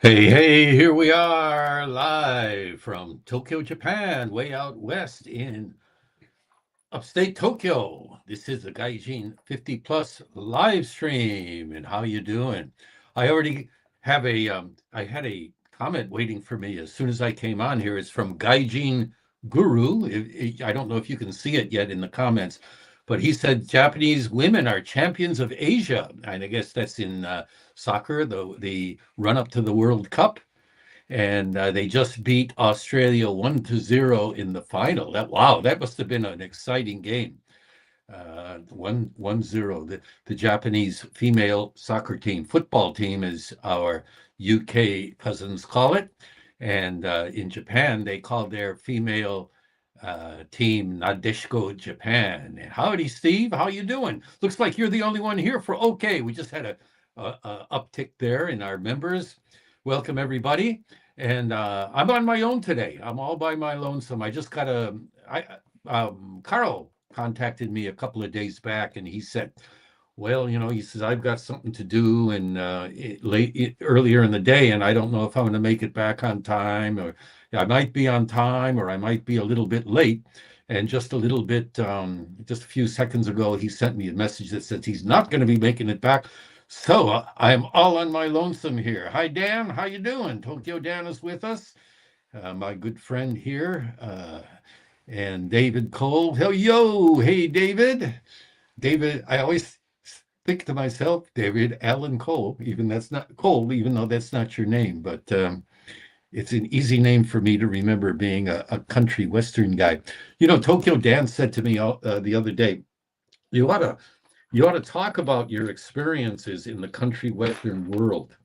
Hey, hey, here we are live from Tokyo, Japan, way out west in upstate Tokyo. This is the Gaijin 50 plus live stream. And how you doing? I already have I had a comment waiting for me as soon as I came on here. It's from Gaijin Guru. I don't know if you can see it yet in the comments, but he said Japanese women are champions of Asia. And I guess that's in soccer, the run up to the World Cup, and they just beat Australia 1-0 in the final. That must have been an exciting game. 1-0. The Japanese female soccer team, football team, as our UK cousins call it, and in Japan they call their female team Nadeshiko Japan. Howdy, Steve. How you doing? Looks like you're the only one here for OK. We just had a uptick there in our members. Welcome, everybody. And I'm on my own today. I'm all by my lonesome. I just got Karl contacted me a couple of days back, and he said, well, he says, I've got something to do and earlier in the day, and I don't know if I'm going to make it back on time, or I might be on time, or I might be a little bit late. And just a little bit, just a few seconds ago, he sent me a message that says he's not going to be making it back. So I'm all on my lonesome here. Hi, Dan. How you doing? Tokyo Dan is with us, my good friend here, and David Cole. Hey, David. David, I always think to myself, David Allen Cole, even though that's not your name, but it's an easy name for me to remember, being a country western guy. Tokyo Dan said to me the other day, you ought to talk about your experiences in the country western world.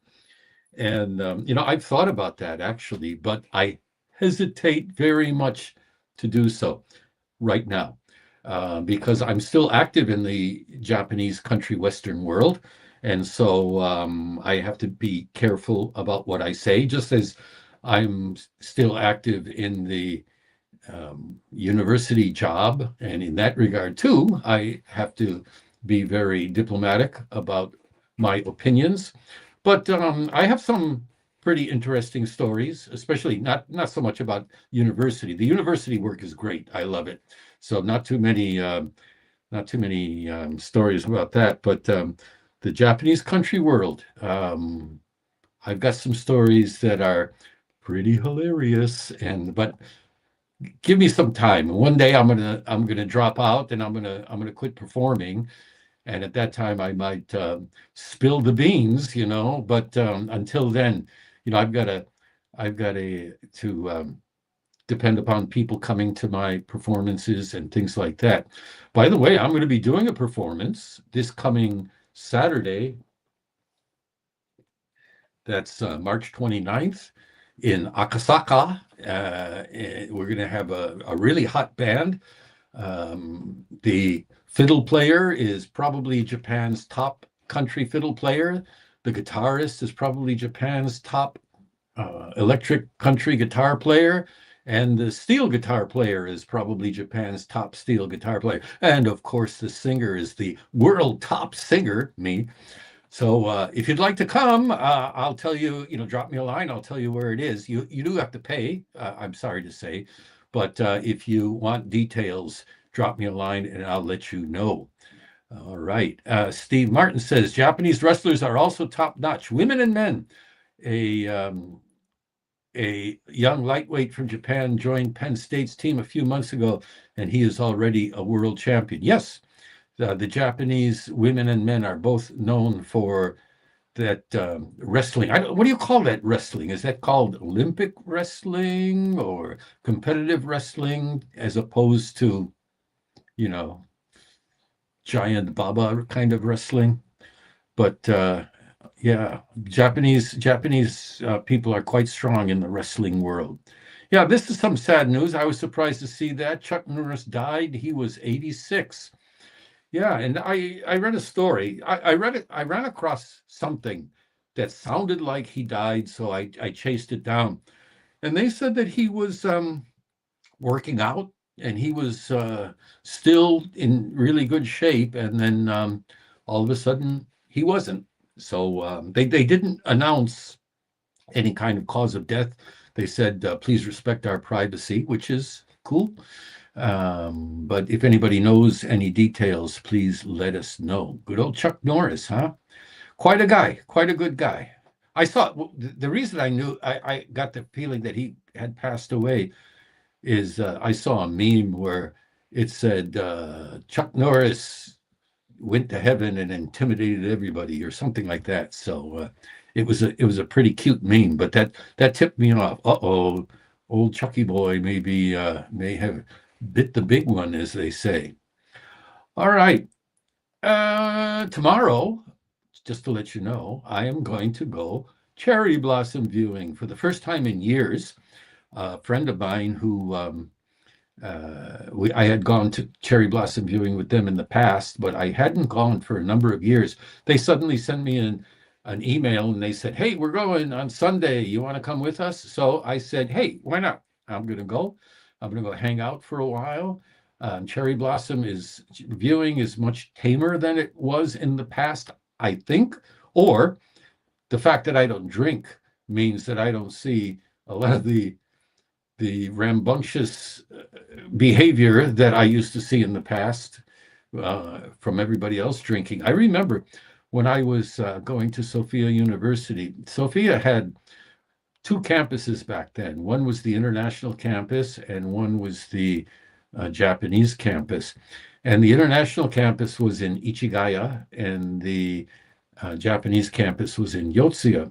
And I've thought about that actually, but I hesitate very much to do so right now, because I'm still active in the Japanese country western world. And so I have to be careful about what I say, just as I'm still active in the university job. And in that regard, too, I have to be very diplomatic about my opinions. But I have some pretty interesting stories, especially not so much about university. The university work is great. I love it. So not too many stories about that. But the Japanese country world, I've got some stories that are pretty hilarious. But give me some time. One day I'm gonna drop out, and I'm gonna quit performing. And at that time, I might spill the beans, But until then, I've got to depend upon people coming to my performances and things like that. By the way, I'm going to be doing a performance this coming Saturday. That's March 29th in Akasaka. We're going to have a really hot band. The fiddle player is probably Japan's top country fiddle player. The guitarist is probably Japan's top electric country guitar player. And the steel guitar player is probably Japan's top steel guitar player. And of course, the singer is the world top singer, me. So if you'd like to come, I'll tell you, drop me a line. I'll tell you where it is. You do have to pay, I'm sorry to say. But if you want details, drop me a line and I'll let you know. All right. Steve Martin says, Japanese wrestlers are also top-notch, women and men. A young lightweight from Japan joined Penn State's team a few months ago, and he is already a world champion. Yes, the Japanese women and men are both known for that wrestling. What do you call that wrestling? Is that called Olympic wrestling or competitive wrestling, as opposed to, giant baba kind of wrestling? But yeah, Japanese people are quite strong in the wrestling world. Yeah, this is some sad news. I was surprised to see that Chuck Norris died. He was 86. Yeah, and I read a story. I ran across something that sounded like he died, so I chased it down. And they said that he was working out, and he was still in really good shape, and then all of a sudden he wasn't. So they didn't announce any kind of cause of death. They said, please respect our privacy, which is cool. But if anybody knows any details, please let us know. Good old Chuck Norris, huh? Quite a guy, quite a good guy. I saw the reason I knew I got the feeling that he had passed away is I saw a meme where it said Chuck Norris went to heaven and intimidated everybody or something like that. So it was a pretty cute meme, but that tipped me off. Uh-oh, old Chucky boy maybe may have bit the big one, as they say. All right. Tomorrow, just to let you know, I am going to go cherry blossom viewing for the first time in years. A friend of mine who I had gone to cherry blossom viewing with them in the past, but I hadn't gone for a number of years. They suddenly sent me an email and they said, "Hey, we're going on Sunday. You want to come with us?" So I said, "Hey, why not? I'm going to go. I'm going to go hang out for a while." Cherry blossom viewing is much tamer than it was in the past, I think, or the fact that I don't drink means that I don't see a lot of the rambunctious behavior that I used to see in the past from everybody else drinking. I remember when I was going to Sophia University. Sophia had two campuses back then. One was the international campus, and one was the Japanese campus. And the international campus was in Ichigaya, and the Japanese campus was in Yotsuya.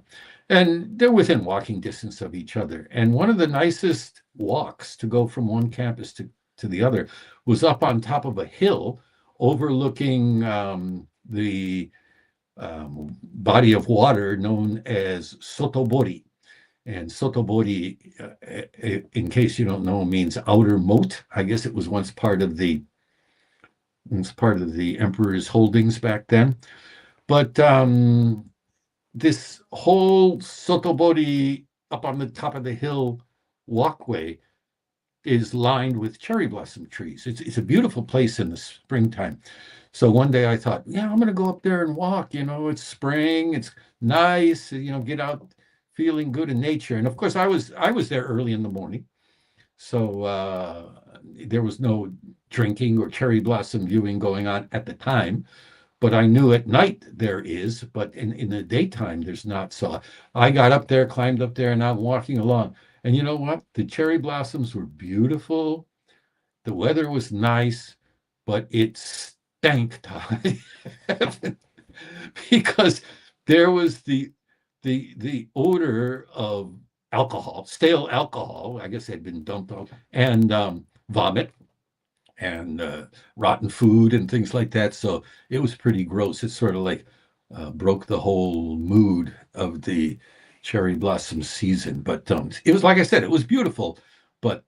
And they're within walking distance of each other. And one of the nicest walks to go from one campus to the other was up on top of a hill overlooking the body of water known as Sotobori. And Sotobori, in case you don't know, means outer moat. I guess it was once part of the emperor's holdings back then. But this whole Sotobori up on the top of the hill walkway is lined with cherry blossom trees. It's a beautiful place in the springtime. So one day I thought, yeah, I'm going to go up there and walk. It's spring, it's nice. Get out feeling good in nature. And of course, I was there early in the morning, so there was no drinking or cherry blossom viewing going on at the time. But I knew at night there is, but in the daytime there's not. So I got up there, climbed up there, and I'm walking along. And you know what? The cherry blossoms were beautiful. The weather was nice, but it stank to heaven because there was the odor of alcohol, stale alcohol. I guess it had been dumped out, and vomit, and rotten food and things like that. So it was pretty gross. It sort of like broke the whole mood of the cherry blossom season. But it was, like I said, it was beautiful, but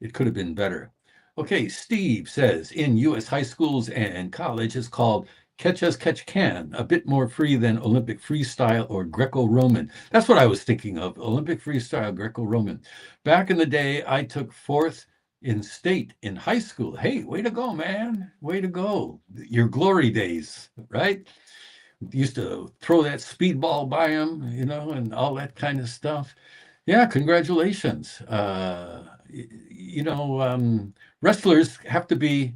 it could have been better. Okay, Steve says, in U.S. high schools and colleges called Catch As Catch Can, a bit more free than Olympic freestyle or Greco-Roman. That's what I was thinking of, Olympic freestyle, Greco-Roman. Back in the day, I took fourth in state in high school. Hey, way to go, man. Way to go. Your glory days, right? Used to throw that speedball by him, and all that kind of stuff. Yeah, congratulations. Wrestlers have to be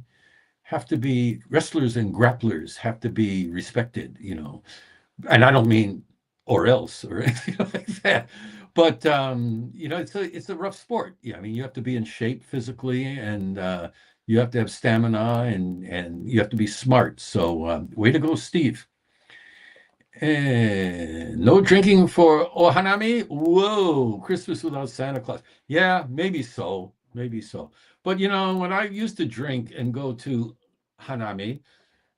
wrestlers, and grapplers have to be respected, and I don't mean or else or anything like that. But it's a rough sport. Yeah, I mean, you have to be in shape physically, and you have to have stamina, and you have to be smart. So way to go, Steve. And no drinking for Ohanami? Whoa, Christmas without Santa Claus. Yeah, maybe so. But when I used to drink and go to Hanami,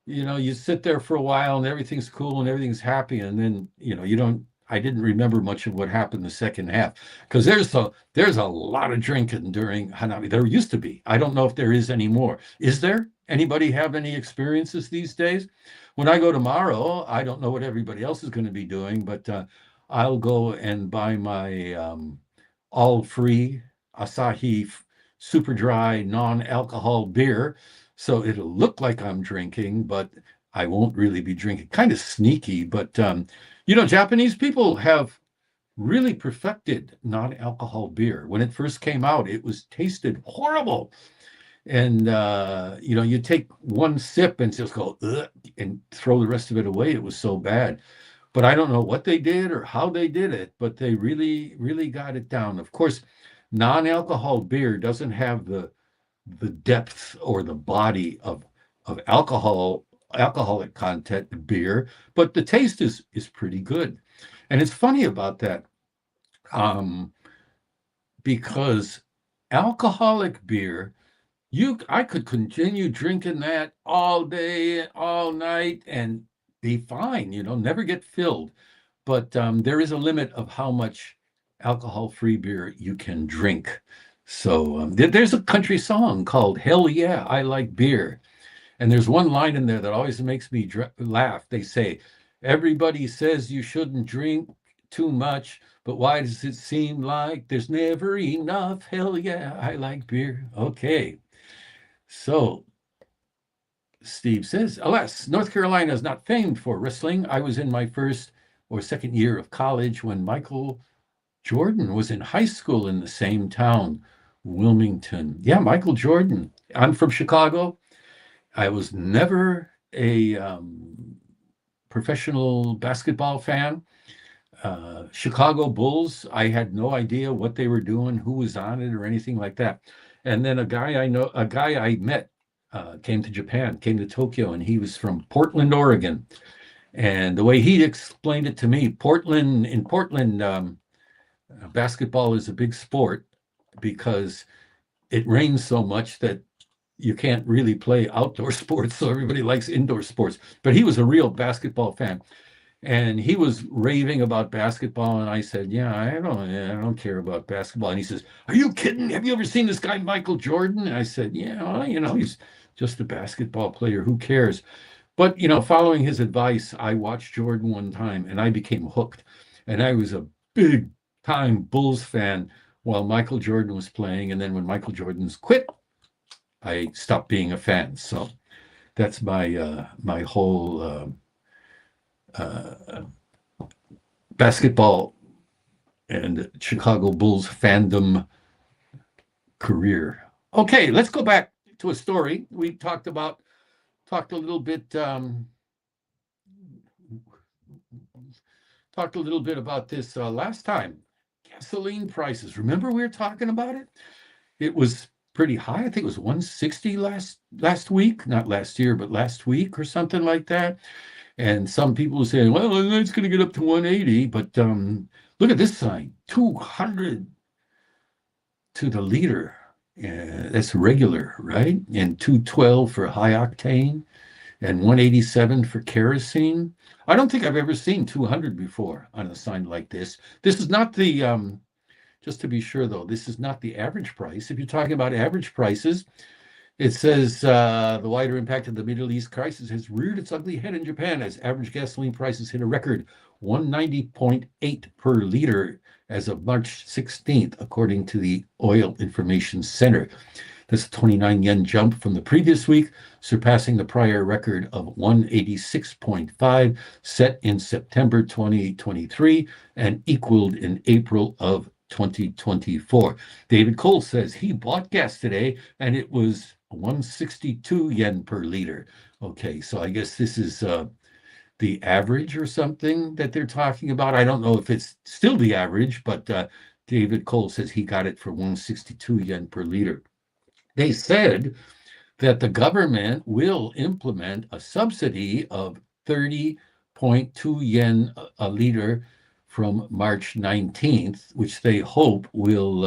you sit there for a while and everything's cool and everything's happy, and then I didn't remember much of what happened the second half, because there's a lot of drinking during Hanami. There used to be. I don't know if there is anymore. Is there? Anybody have any experiences these days? When I go tomorrow, I don't know what everybody else is going to be doing, but I'll go and buy my all-free Asahi super dry non-alcohol beer, so it'll look like I'm drinking, but I won't really be drinking. Kind of sneaky, but Japanese people have really perfected non-alcohol beer. When it first came out, it was tasted horrible. And you take one sip and just go, ugh, and throw the rest of it away. It was so bad. But I don't know what they did or how they did it, but they really, really got it down. Of course, non-alcohol beer doesn't have the depth or the body of alcoholic content beer, but the taste is pretty good. And it's funny about that, um, because alcoholic beer, I could continue drinking that all day, all night, and be fine, never get filled. But there is a limit of how much alcohol-free beer you can drink. So there's a country song called "Hell Yeah, I Like Beer," and there's one line in there that always makes me laugh. They say, "Everybody says you shouldn't drink too much, but why does it seem like there's never enough? Hell yeah, I like beer." Okay. So Steve says, alas, North Carolina is not famed for wrestling. I was in my first or second year of college when Michael Jordan was in high school in the same town, Wilmington. Yeah, Michael Jordan. I'm from Chicago. I was never a professional basketball fan. Chicago Bulls, I had no idea what they were doing, who was on it, or anything like that. And then a guy I met came to Japan, came to Tokyo, and he was from Portland, Oregon. And the way he explained it to me, in Portland, basketball is a big sport because it rains so much that you can't really play outdoor sports. So everybody likes indoor sports. But he was a real basketball fan. And he was raving about basketball, and I said, "Yeah, I don't care about basketball." And he says, "Are you kidding? Have you ever seen this guy Michael Jordan?" And I said, "Yeah, well, he's just a basketball player. Who cares?" But following his advice, I watched Jordan one time, and I became hooked. And I was a big time Bulls fan while Michael Jordan was playing. And then when Michael Jordan's quit, I stopped being a fan. So that's my whole basketball and Chicago Bulls fandom career. Okay, let's go back to a story we talked a little bit about this last time. Gasoline prices. Remember we were talking about it? It was pretty high. I think it was 160 last week, not last year, but last week or something like that. And some people are saying, well, it's going to get up to 180. But look at this sign, 200 to the liter. That's regular, right? And 212 for high octane and 187 for kerosene. I don't think I've ever seen 200 before on a sign like this. This is not the, just to be sure, though, this is not the average price. If you're talking about average prices, it says the wider impact of the Middle East crisis has reared its ugly head in Japan as average gasoline prices hit a record 190.8 per liter as of March 16th, according to the Oil Information Center. That's a 29 yen jump from the previous week, surpassing the prior record of 186.5 set in September 2023 and equaled in April of 2024. David Cole says he bought gas today and it was 162 yen per liter. Okay, so I guess this is the average or something that they're talking about. I don't know if it's still the average, but David Cole says he got it for 162 yen per liter. They said that the government will implement a subsidy of 30.2 yen a liter from March 19th, which they hope will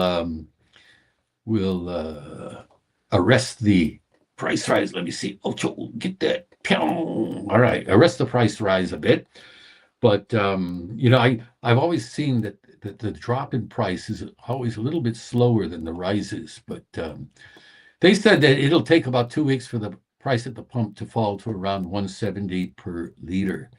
arrest the price rise. Let me see. Oh, get that. All right, arrest the price rise a bit. But I've always seen that the drop in price is always a little bit slower than the rises. But they said that it'll take about 2 weeks for the price at the pump to fall to around 170 per liter.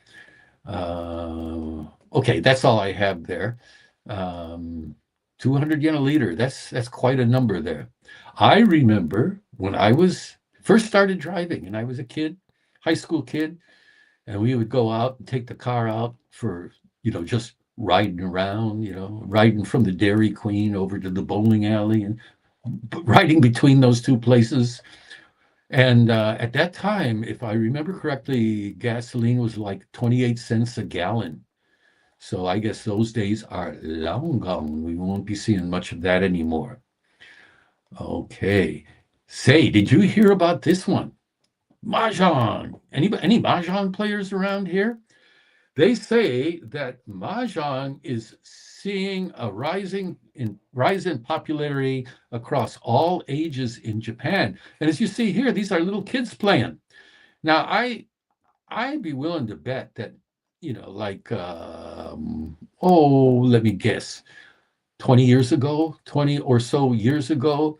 Okay, that's all I have there. 200 yen a liter. That's quite a number there. I remember when I was first started driving and I was a kid, high school kid, and we would go out and take the car out for, just riding around, riding from the Dairy Queen over to the bowling alley and riding between those two places. And at that time, if I remember correctly, gasoline was like 28 cents a gallon. So I guess those days are long gone. We won't be seeing much of that anymore. Okay. Say, did you hear about this one? Mahjong. Any Mahjong players around here? They say that Mahjong is seeing a rise in popularity across all ages in Japan. And as you see here, these are little kids playing. Now, I'd be willing to bet that, let me guess, 20 years ago, 20 or so years ago,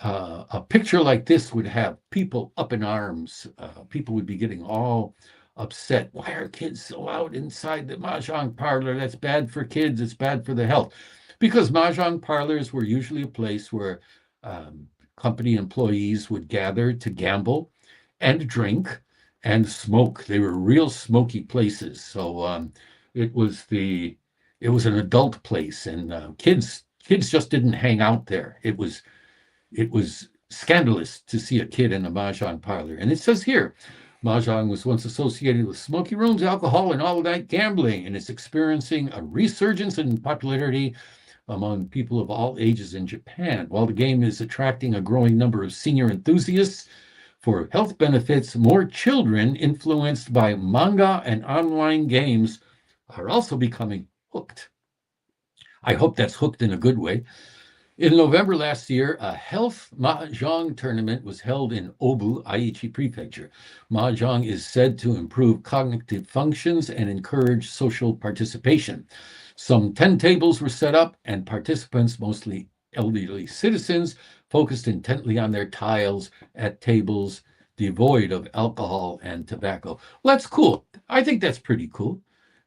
a picture like this would have people up in arms. People would be getting all upset. Why are kids so out inside the mahjong parlor? That's bad for kids. It's bad for the health. Because mahjong parlors were usually a place where company employees would gather to gamble and drink and smoke. They were real smoky places. So it was an adult place, and kids just didn't hang out there. It was scandalous to see a kid in a mahjong parlor. And it says here, mahjong was once associated with smoky rooms, alcohol, and all-night gambling, and it's experiencing a resurgence in popularity among people of all ages in Japan. While the game is attracting a growing number of senior enthusiasts for health benefits, more children influenced by manga and online games are also becoming hooked. I hope that's hooked in a good way. In November last year, a health mahjong tournament was held in Obu, Aichi Prefecture. Mahjong is said to improve cognitive functions and encourage social participation. Some 10 tables were set up, and participants, mostly elderly citizens, focused intently on their tiles at tables devoid of alcohol and tobacco. Well, that's cool. I think that's pretty cool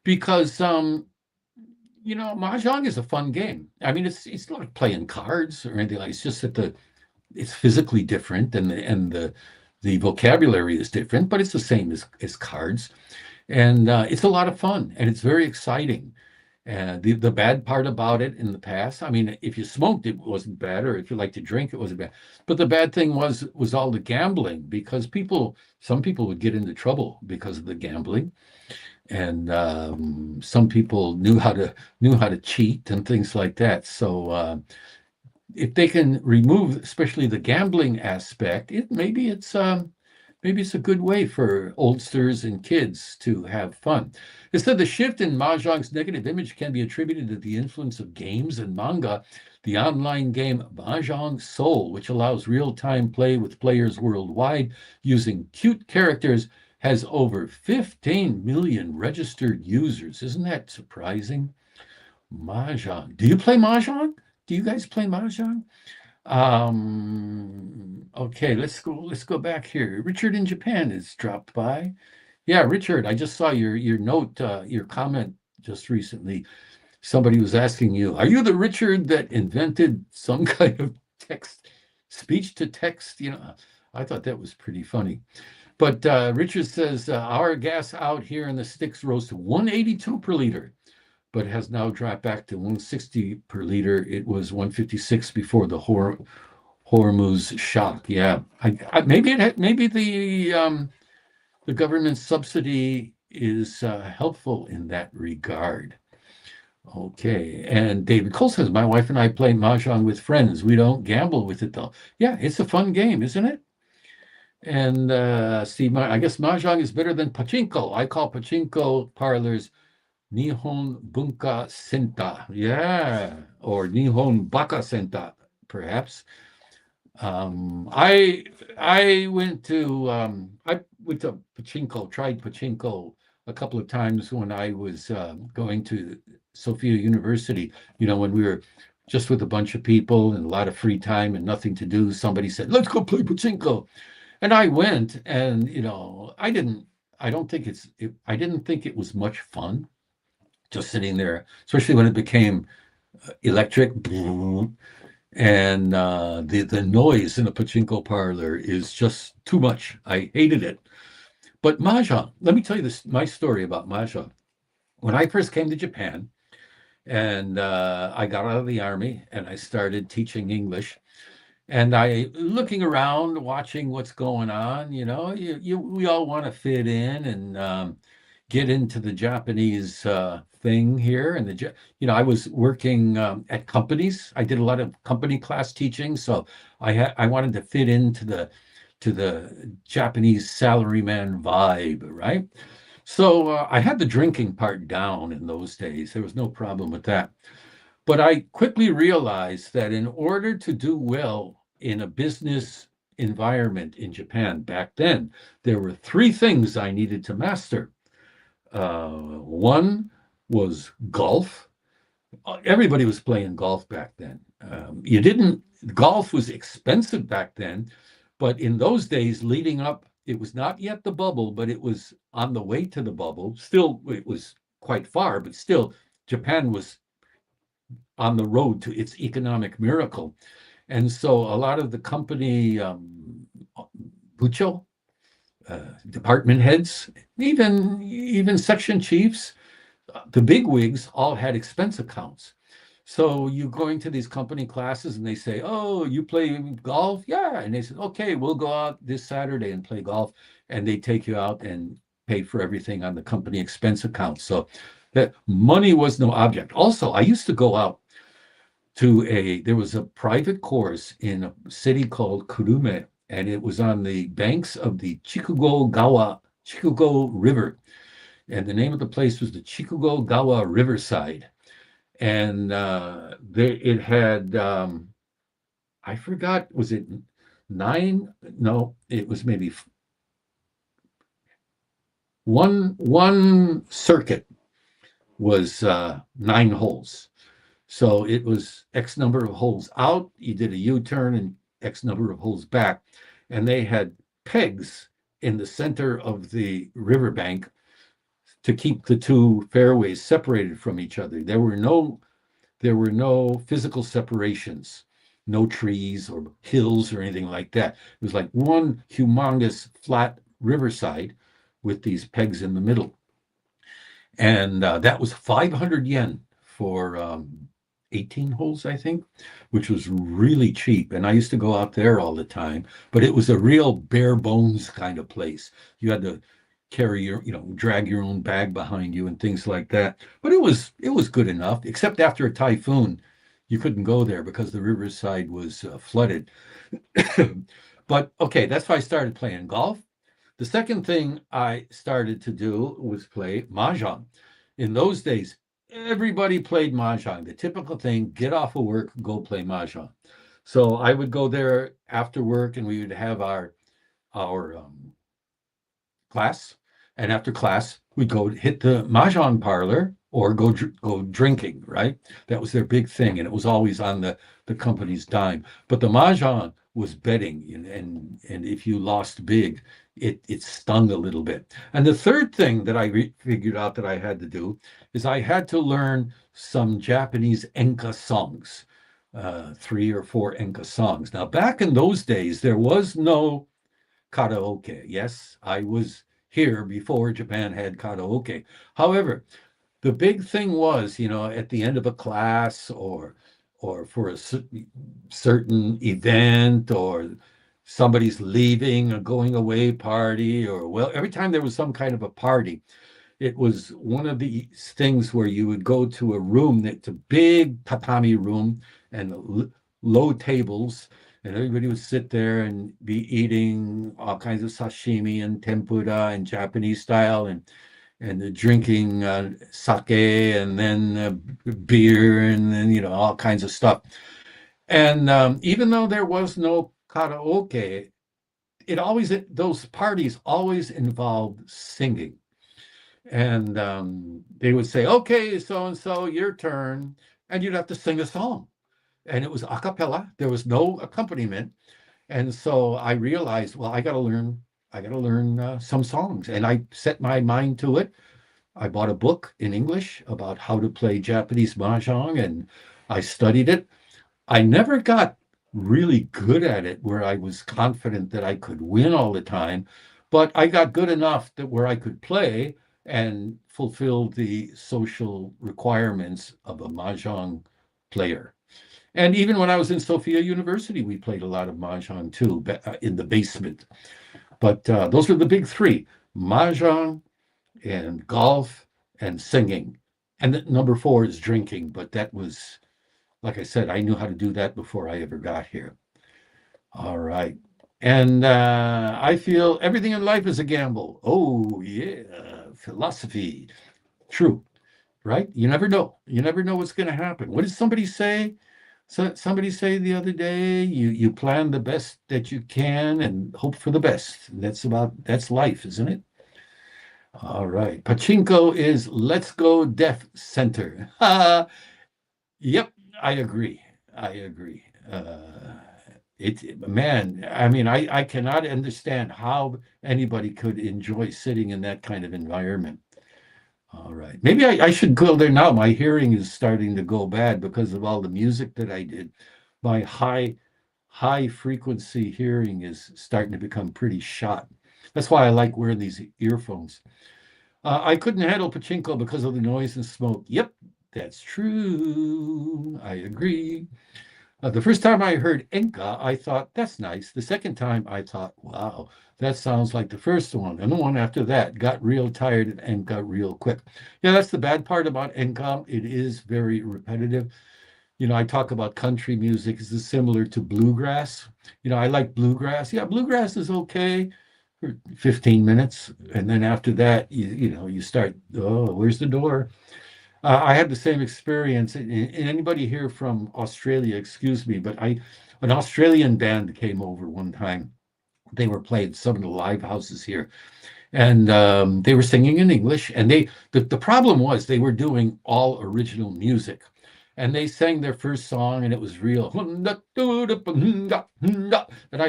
because mahjong is a fun game. I mean, it's not like playing cards or anything like. It's just that it's physically different and the vocabulary is different, but it's the same as cards, and it's a lot of fun and it's very exciting. And the bad part about it in the past, I mean, if you smoked, it wasn't bad, or if you like to drink, it wasn't bad. But the bad thing was all the gambling, because some people would get into trouble because of the gambling. And some people knew how to cheat and things like that. So if they can remove, especially the gambling aspect, maybe it's a good way for oldsters and kids to have fun. It said the shift in mahjong's negative image can be attributed to the influence of games and manga. The online game Mahjong Soul, which allows real-time play with players worldwide using cute characters, has over 15 million registered users. Isn't that surprising? Mahjong. Do you play Mahjong? Do you guys play Mahjong? Okay, let's go back here. Richard in Japan has dropped by. Yeah, Richard, I just saw your note, your comment just recently. Somebody was asking you, are you the Richard that invented some kind of speech to text? I thought that was pretty funny. But Richard says, our gas out here in the sticks rose to 182 per liter, but has now dropped back to 160 per liter. It was 156 before the Hormuz shock. Yeah, maybe the government subsidy is helpful in that regard. Okay, and David Cole says, my wife and I play Mahjong with friends. We don't gamble with it, though. Yeah, it's a fun game, isn't it? And Steve, I guess Mahjong is better than pachinko. I call pachinko parlors Nihon Bunka Senta. Yeah, or Nihon Baka Senta, perhaps. I went to pachinko, tried pachinko a couple of times when I was going to Sophia University. When we were just with a bunch of people and a lot of free time and nothing to do, somebody said, let's go play pachinko. And I went, and I didn't think it was much fun just sitting there, especially when it became electric, and the noise in a pachinko parlor is just too much. I hated it. But Mahjong, let me tell you my story about Mahjong. When I first came to Japan, And I got out of the army and I started teaching English. And I looking around, watching what's going on. We all want to fit in and get into the Japanese thing here. And I was working at companies. I did a lot of company class teaching, so I wanted to fit into the Japanese salaryman vibe, right? So I had the drinking part down in those days. There was no problem with that. But I quickly realized that in order to do well in a business environment in Japan back then, there were three things I needed to master. One was golf. Everybody was playing golf back then. Golf was expensive back then, but in those days leading up, it was not yet the bubble, but it was on the way to the bubble. Still, it was quite far, but still, Japan was on the road to its economic miracle. And so a lot of the company bucho, department heads, even section chiefs, the big wigs all had expense accounts. So you go into these company classes and they say, "Oh, you play golf?" "Yeah." And they said, "Okay, we'll go out this Saturday and play golf." And they take you out and pay for everything on the company expense account. So that money was no object. Also, I used to go out there was a private course in a city called Kurume, and it was on the banks of the Chikugo River. And the name of the place was the Chikugo Gawa Riverside. And it had, I forgot, was it 9? No, it was maybe one circuit was 9 holes. So it was X number of holes out. You did a U-turn and X number of holes back. And they had pegs in the center of the riverbank to keep the two fairways separated from each other. There were no physical separations, no trees or hills or anything like that. It was like one humongous flat riverside with these pegs in the middle. And that was 500 yen for 18 holes, I think, which was really cheap. And I used to go out there all the time, but it was a real bare bones kind of place. You had to drag your own bag behind you and things like that. But it was good enough, except after a typhoon, you couldn't go there because the riverside was flooded. But okay, that's why I started playing golf. The second thing I started to do was play mahjong. In those days, everybody played mahjong. The typical thing: get off of work, go play mahjong. So I would go there after work, and we would have our class, and after class, we'd go hit the mahjong parlor or go drinking. Right, that was their big thing, and it was always on the company's dime. But the mahjong was betting, and if you lost big, it stung a little bit. And the third thing that I figured out that I had to do is I had to learn some Japanese enka songs, 3 or 4 enka songs. Now, back in those days, there was no karaoke. Yes, I was here before Japan had karaoke. However, the big thing was, at the end of a class or for a certain event, or somebody's leaving a going away party, or every time there was some kind of a party, it was one of the things where you would go to a room that's a big tatami room and low tables, and everybody would sit there and be eating all kinds of sashimi and tempura and Japanese style, and drinking sake, and then beer, and then all kinds of stuff. And even though there was no karaoke, those parties always involved singing. And they would say, "Okay, so and so, your turn," and you'd have to sing a song. And it was a cappella. There was no accompaniment. And so I realized, well, I got to learn some songs. And I set my mind to it. I bought a book in English about how to play Japanese mahjong, and I studied it. I never got really good at it where I was confident that I could win all the time, but I got good enough that where I could play and fulfilled the social requirements of a mahjong player. And even when I was in Sophia University, we played a lot of mahjong too, in the basement. But those were the big three: mahjong and golf and singing. And number four is drinking. But that was, like I said, I knew how to do that before I ever got here. All right. And I feel everything in life is a gamble. Oh, yeah. Philosophy. True. Right? You never know. You never know what's going to happen. What did somebody say? So somebody say the other day, you plan the best that you can and hope for the best. That's life, isn't it? All right. Pachinko is Let's Go Deaf Center. Yep, I agree. I agree. Man, I mean, I cannot understand how anybody could enjoy sitting in that kind of environment. All right. Maybe I should go there now. My hearing is starting to go bad because of all the music that I did. My high frequency hearing is starting to become pretty shot. That's why I like wearing these earphones. I couldn't handle pachinko because of the noise and smoke. Yep, that's true. I agree. The first time I heard Enka, I thought, that's nice. The second time, I thought, wow, that sounds like the first one. And the one after that got real tired and got real quick. Yeah, that's the bad part about Enka. It is very repetitive. I talk about country music. Is similar to bluegrass. I like bluegrass. Yeah, bluegrass is okay for 15 minutes. And then after that, you start, oh, where's the door? I had the same experience. And anybody here from Australia, excuse me, but an Australian band came over one time. They were playing some of the live houses here, and they were singing in English. And the problem was they were doing all original music, and they sang their first song, and it was real. And I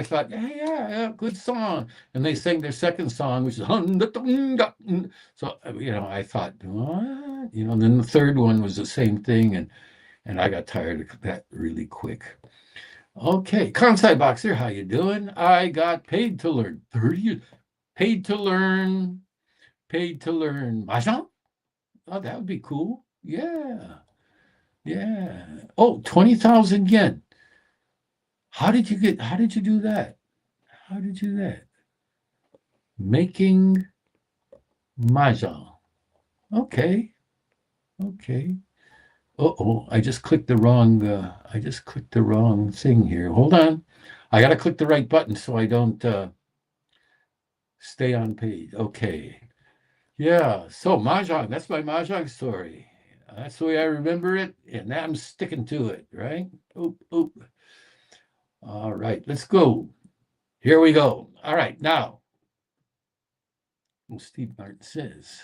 thought, yeah, good song. And they sang their second song, which is so I thought, what? And then the third one was the same thing, and I got tired of that really quick. Okay, Kansai Boxer, how you doing? I got paid to learn. 30 paid to learn mahjong. Oh, that would be cool. Yeah. Oh, 20,000 yen. How did you do that? How did you do that? Making mahjong. Okay. Uh-oh, I just clicked the wrong thing here. Hold on. I got to click the right button so I don't stay on page. Okay. Yeah, so mahjong, that's my mahjong story. That's the way I remember it, and I'm sticking to it, right? Oop. All right, let's go. Here we go. All right, now, Steve Martin says,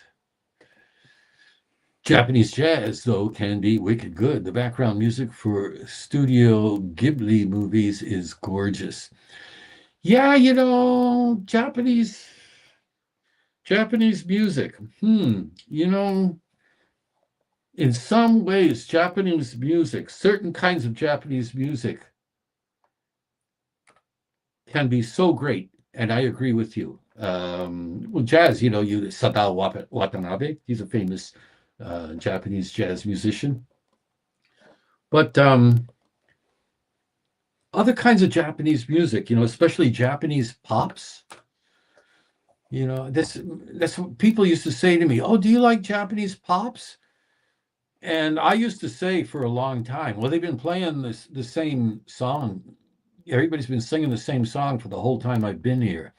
Japanese jazz, though, can be wicked good. The background music for Studio Ghibli movies is gorgeous. Yeah, Japanese music. In some ways, Japanese music, certain kinds of Japanese music can be so great. And I agree with you. Well, jazz, Sadao Watanabe, he's a famous Japanese jazz musician. But other kinds of Japanese music, especially Japanese pops, that's what people used to say to me. Oh, do you like Japanese pops? And I used to say for a long time, well, they've been playing the same song. Everybody's been singing the same song for the whole time I've been here.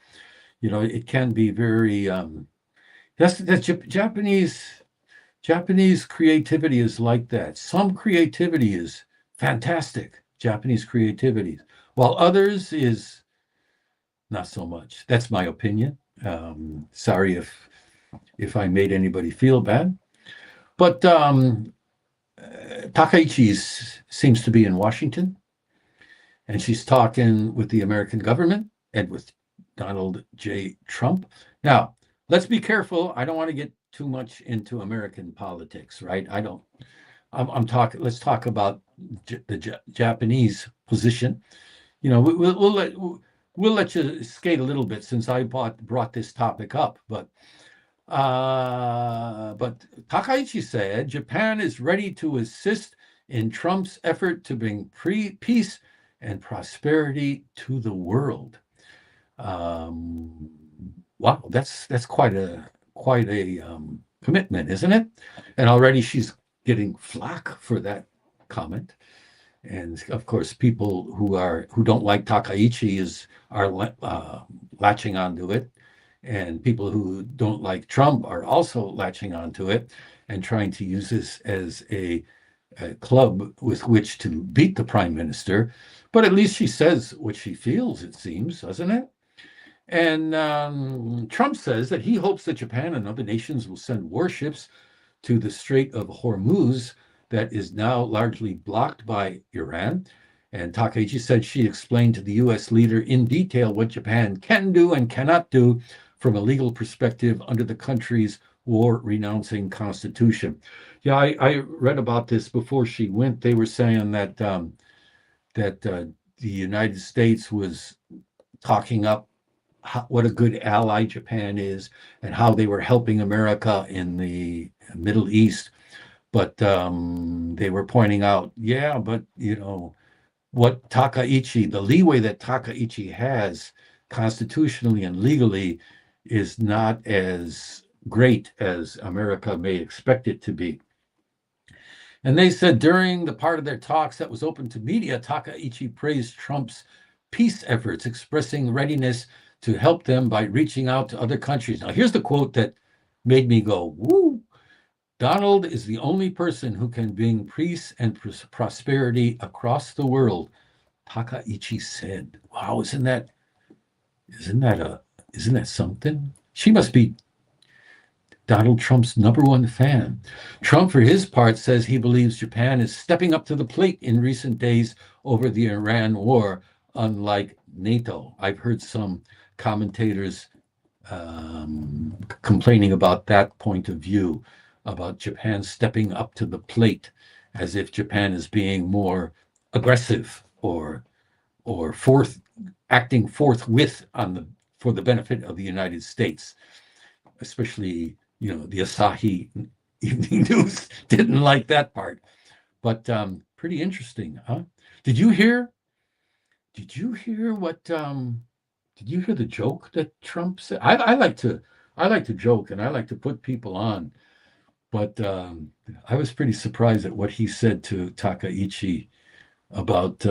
It can be very that's Japanese creativity is like that. Some creativity is fantastic, Japanese creativity, while others is not so much. That's my opinion. Sorry if I made anybody feel bad. But Takaichi seems to be in Washington, and she's talking with the American government and with Donald J. Trump. Now, let's be careful. I don't want to get too much into American politics, right? I'm talking. Let's talk about the Japanese position. We'll let you skate a little bit since I brought this topic up, but But Takaichi said Japan is ready to assist in Trump's effort to bring peace and prosperity to the world. Um, wow, that's quite a commitment, isn't it? And already she's getting flack for that comment. And of course, people who don't like Takaichi are latching onto it, and people who don't like Trump are also latching onto it and trying to use this as a club with which to beat the prime minister. But at least she says what she feels, it seems, doesn't it? And Trump says that he hopes that Japan and other nations will send warships to the Strait of Hormuz that is now largely blocked by Iran. And Takaichi said she explained to the U.S. leader in detail what Japan can do and cannot do from a legal perspective under the country's war-renouncing constitution. Yeah, I read about this before she went. They were saying that the United States was talking up what a good ally Japan is and how they were helping America in the Middle East. But they were pointing out, yeah, but what Takaichi, the leeway that Takaichi has constitutionally and legally is not as great as America may expect it to be. And they said during the part of their talks that was open to media, Takaichi praised Trump's peace efforts, expressing readiness to help them by reaching out to other countries. Now, here's the quote that made me go, woo. Donald is the only person who can bring peace and prosperity across the world, Takaichi said. Wow, isn't that something? She must be Donald Trump's #1 fan. Trump, for his part, says he believes Japan is stepping up to the plate in recent days over the Iran war, unlike NATO. I've heard some commentators complaining about that point of view, about Japan stepping up to the plate, as if Japan is being more aggressive or acting forthwith for the benefit of the United States, especially the Asahi Evening News didn't like that part. But pretty interesting, huh? Did you hear? Did you hear what? Did you hear the joke that Trump said? I like to joke and I like to put people on, but I was pretty surprised at what he said to Takaichi about.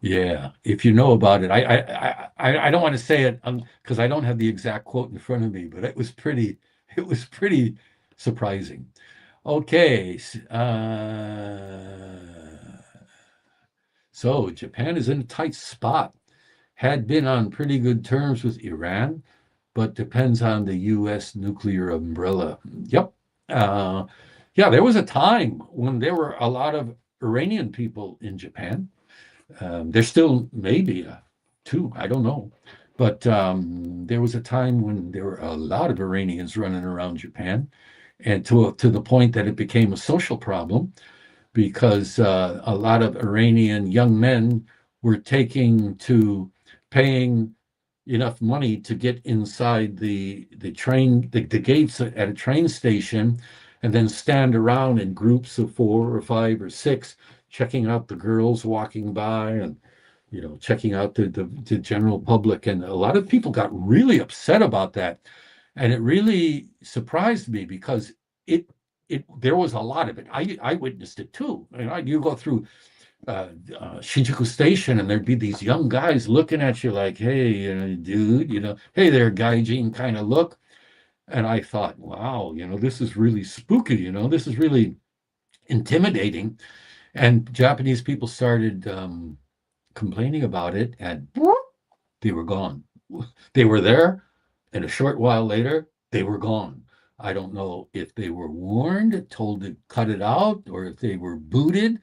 Yeah, if you know about it, I don't want to say it because I don't have the exact quote in front of me, but it was pretty surprising. Okay, so Japan is in a tight spot. Had been on pretty good terms with Iran, but depends on the U.S. nuclear umbrella. Yep. Yeah, there was a time when there were a lot of Iranian people in Japan. There still maybe two, I don't know. But there was a time when there were a lot of Iranians running around Japan, and to the point that it became a social problem because a lot of Iranian young men were paying enough money to get inside the gates at a train station, and then stand around in groups of 4 or 5 or 6, checking out the girls walking by and checking out the general public. And a lot of people got really upset about that, and it really surprised me because there was a lot of it. I witnessed it too. You go through Shinjuku Station, and there'd be these young guys looking at you like, "Hey, dude, hey there, gaijin," kind of look. And I thought, wow, this is really spooky. This is really intimidating. And Japanese people started complaining about it, and they were gone. They were there, and a short while later, they were gone. I don't know if they were warned, told to cut it out, or if they were booted.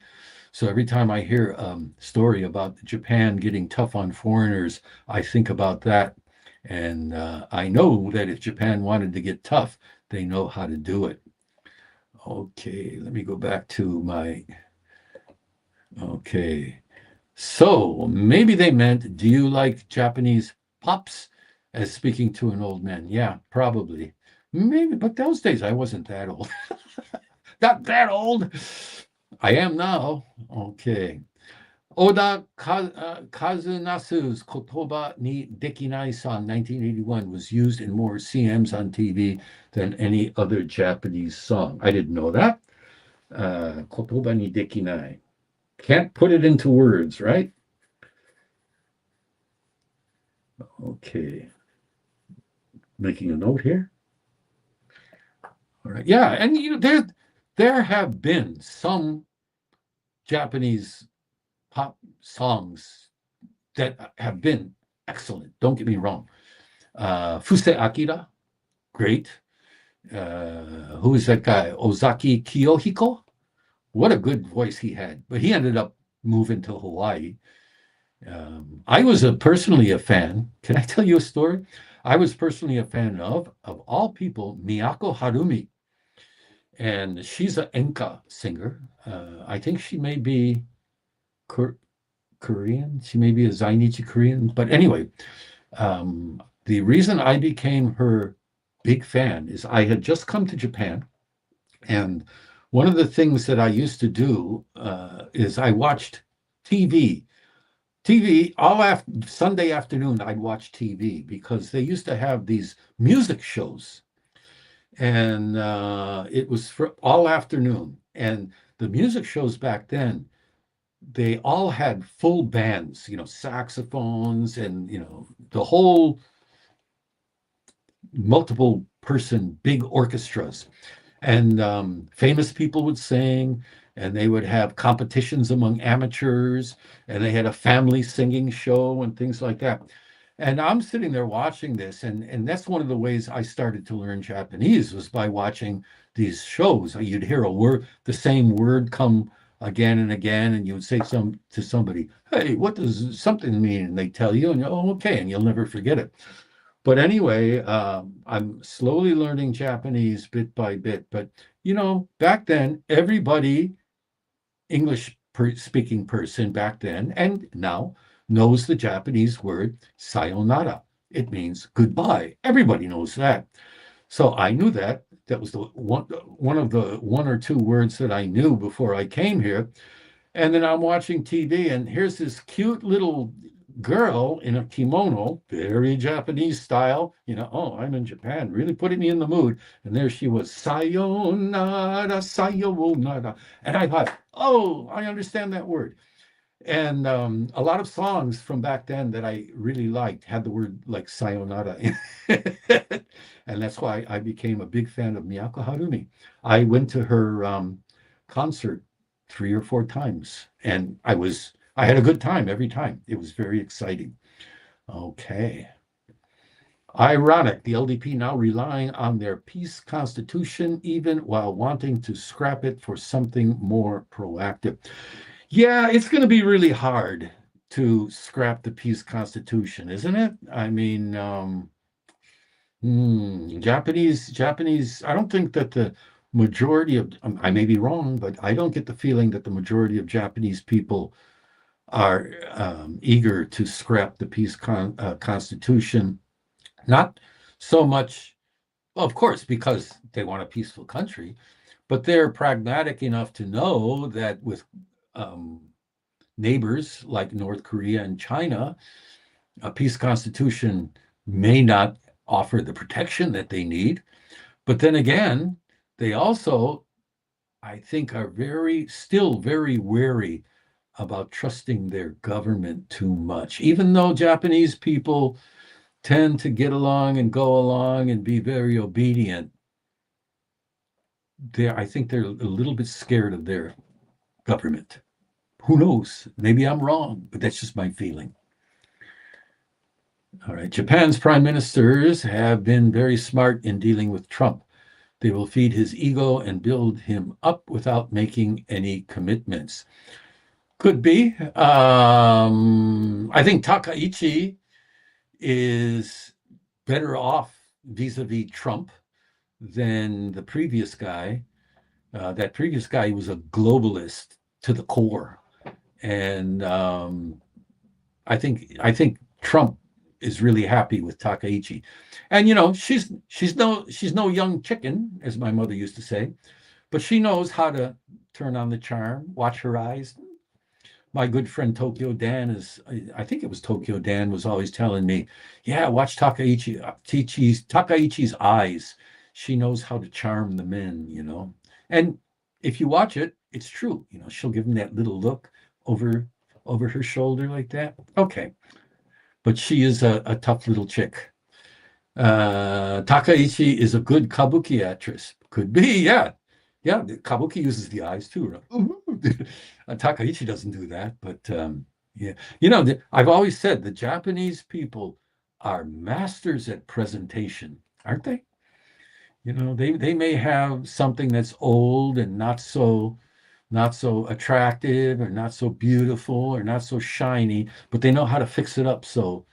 So every time I hear a story about Japan getting tough on foreigners, I think about that. And I know that if Japan wanted to get tough, they know how to do it. Okay, let me go back to my... Okay, so maybe they meant, do you like Japanese pops? as speaking to an old man. Yeah, probably. Maybe, but those days I wasn't that old. Not that old. I am now. Okay. Oda Kazunasu's Kotoba ni Dekinai song 1981 was used in more CMs on TV than any other Japanese song. I didn't know that. Kotoba ni Dekinai. Can't put it into words, right? Okay. Making a note here. All right. Yeah, and there have been some Japanese pop songs that have been excellent. Don't get me wrong. Fuse Akira, great. Who is that guy? Ozaki Kiyohiko. What a good voice he had. But he ended up moving to Hawaii. I was personally a fan. Can I tell you a story? I was personally a fan of all people, Miyako Harumi. And she's an enka singer. I think she may be Korean. She may be a Zainichi Korean. But anyway, the reason I became her big fan is I had just come to Japan. And one of the things that I used to do is I watched TV. TV all after Sunday afternoon, I'd watch TV because they used to have these music shows, and it was for all afternoon. And the music shows back then, they all had full bands, saxophones, and the whole multiple person big orchestras. And famous people would sing, and they would have competitions among amateurs, and they had a family singing show and things like that. And I'm sitting there watching this, and that's one of the ways I started to learn Japanese was by watching these shows. You'd hear a word, the same word come again and again, and you would say to somebody, "Hey, what does something mean?" And they tell you, and oh, okay, and you'll never forget it. But anyway, I'm slowly learning Japanese bit by bit. But back then, everybody, English speaking person back then and now, knows the Japanese word sayonara. It means goodbye. Everybody knows that. So I knew that. That was the one of the one or two words that I knew before I came here. And then I'm watching TV, and here's this cute little girl in a kimono, very Japanese style. Oh, I'm in Japan, really putting me in the mood. And there she was, sayonara, sayonara. And I thought, oh, I understand that word. And a lot of songs from back then that I really liked had the word like sayonara in it. And that's why I became a big fan of Miyako Harumi. I went to her concert 3 or 4 times, and I had a good time every time. It was very exciting. Okay. Ironic, the LDP now relying on their peace constitution, even while wanting to scrap it for something more proactive. Yeah, it's going to be really hard to scrap the peace constitution, isn't it? I mean, Japanese, I don't think that the majority of, I may be wrong, but I don't get the feeling that the majority of Japanese people are eager to scrap the peace constitution. Not so much, of course, because they want a peaceful country, but they're pragmatic enough to know that with neighbors like North Korea and China, a peace constitution may not offer the protection that they need. But then again, they also, I think, are still very wary about trusting their government too much, even though Japanese people tend to get along and go along and be very obedient. I think they're a little bit scared of their government. Who knows? Maybe I'm wrong, but that's just my feeling. All right. Japan's prime ministers have been very smart in dealing with Trump. They will feed his ego and build him up without making any commitments. Could be. I think Takaichi is better off vis-a-vis Trump than the previous guy. That previous guy was a globalist to the core. And I think Trump is really happy with Takaichi. And she's no young chicken, as my mother used to say, but she knows how to turn on the charm, watch her eyes. My good friend Tokyo Dan I think it was Tokyo Dan was always telling me, yeah, watch Takaichi's eyes. She knows how to charm the men. And if you watch it, it's true. She'll give him that little look over her shoulder like that. Okay. But she is a tough little chick. Takaichi is a good kabuki actress. Could be, yeah. Yeah, kabuki uses the eyes too, right? Takaichi doesn't do that, but yeah. I've always said the Japanese people are masters at presentation, aren't they? They may have something that's old and not so attractive or not so beautiful or not so shiny, but they know how to fix it up so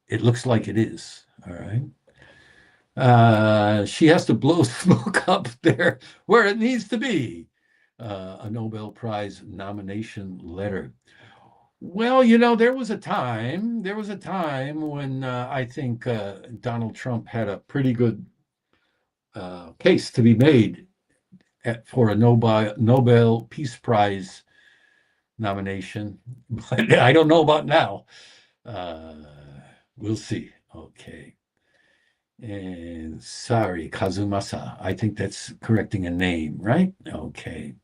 it looks like it is. All right. She has to blow smoke up there where it needs to be. A Nobel Prize nomination letter. Well, there was a time when I think Donald Trump had a pretty good case to be made for a Nobel Peace Prize nomination, but I don't know about now. We'll see. Okay. And sorry, Kazumasa. I think that's correcting a name, right? Okay.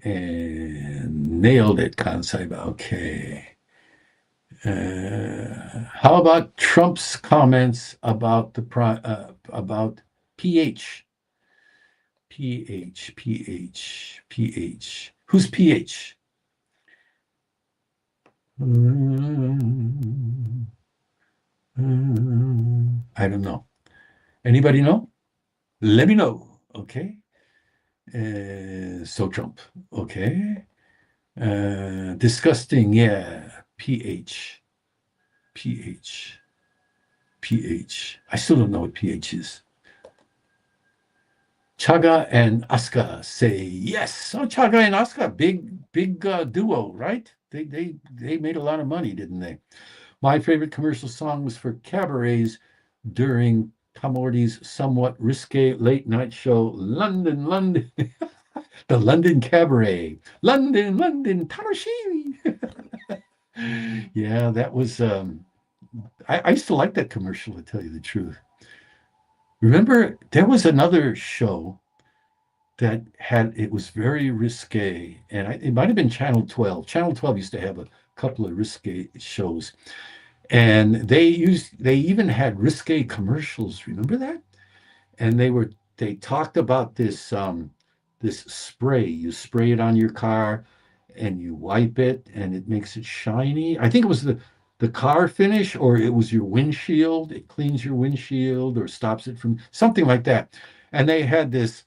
And nailed it, Kansaiba. Okay. How about Trump's comments about about pH? pH. Who's pH? I don't know. Anybody know? Let me know. Okay. So Trump. Okay. Disgusting. Yeah. pH. I still don't know what pH is. Chaga and Asuka say yes. Oh, Chaga and Asuka, big duo, right? They made a lot of money, didn't they? My favorite commercial song was for cabarets during Tamorti's somewhat risque late night show, London, the London Cabaret, London, Tanoshimi. Yeah, that was. I used to like that commercial, to tell you the truth. Remember, there was another show that it was very risque, and it might have been Channel 12. Channel 12 used to have a couple of risque shows, and they even had risque commercials. Remember that? And they talked about this spray. You spray it on your car, and you wipe it, and it makes it shiny. I think it was the car finish, or it was your windshield. It cleans your windshield or stops it from something like that. And they had this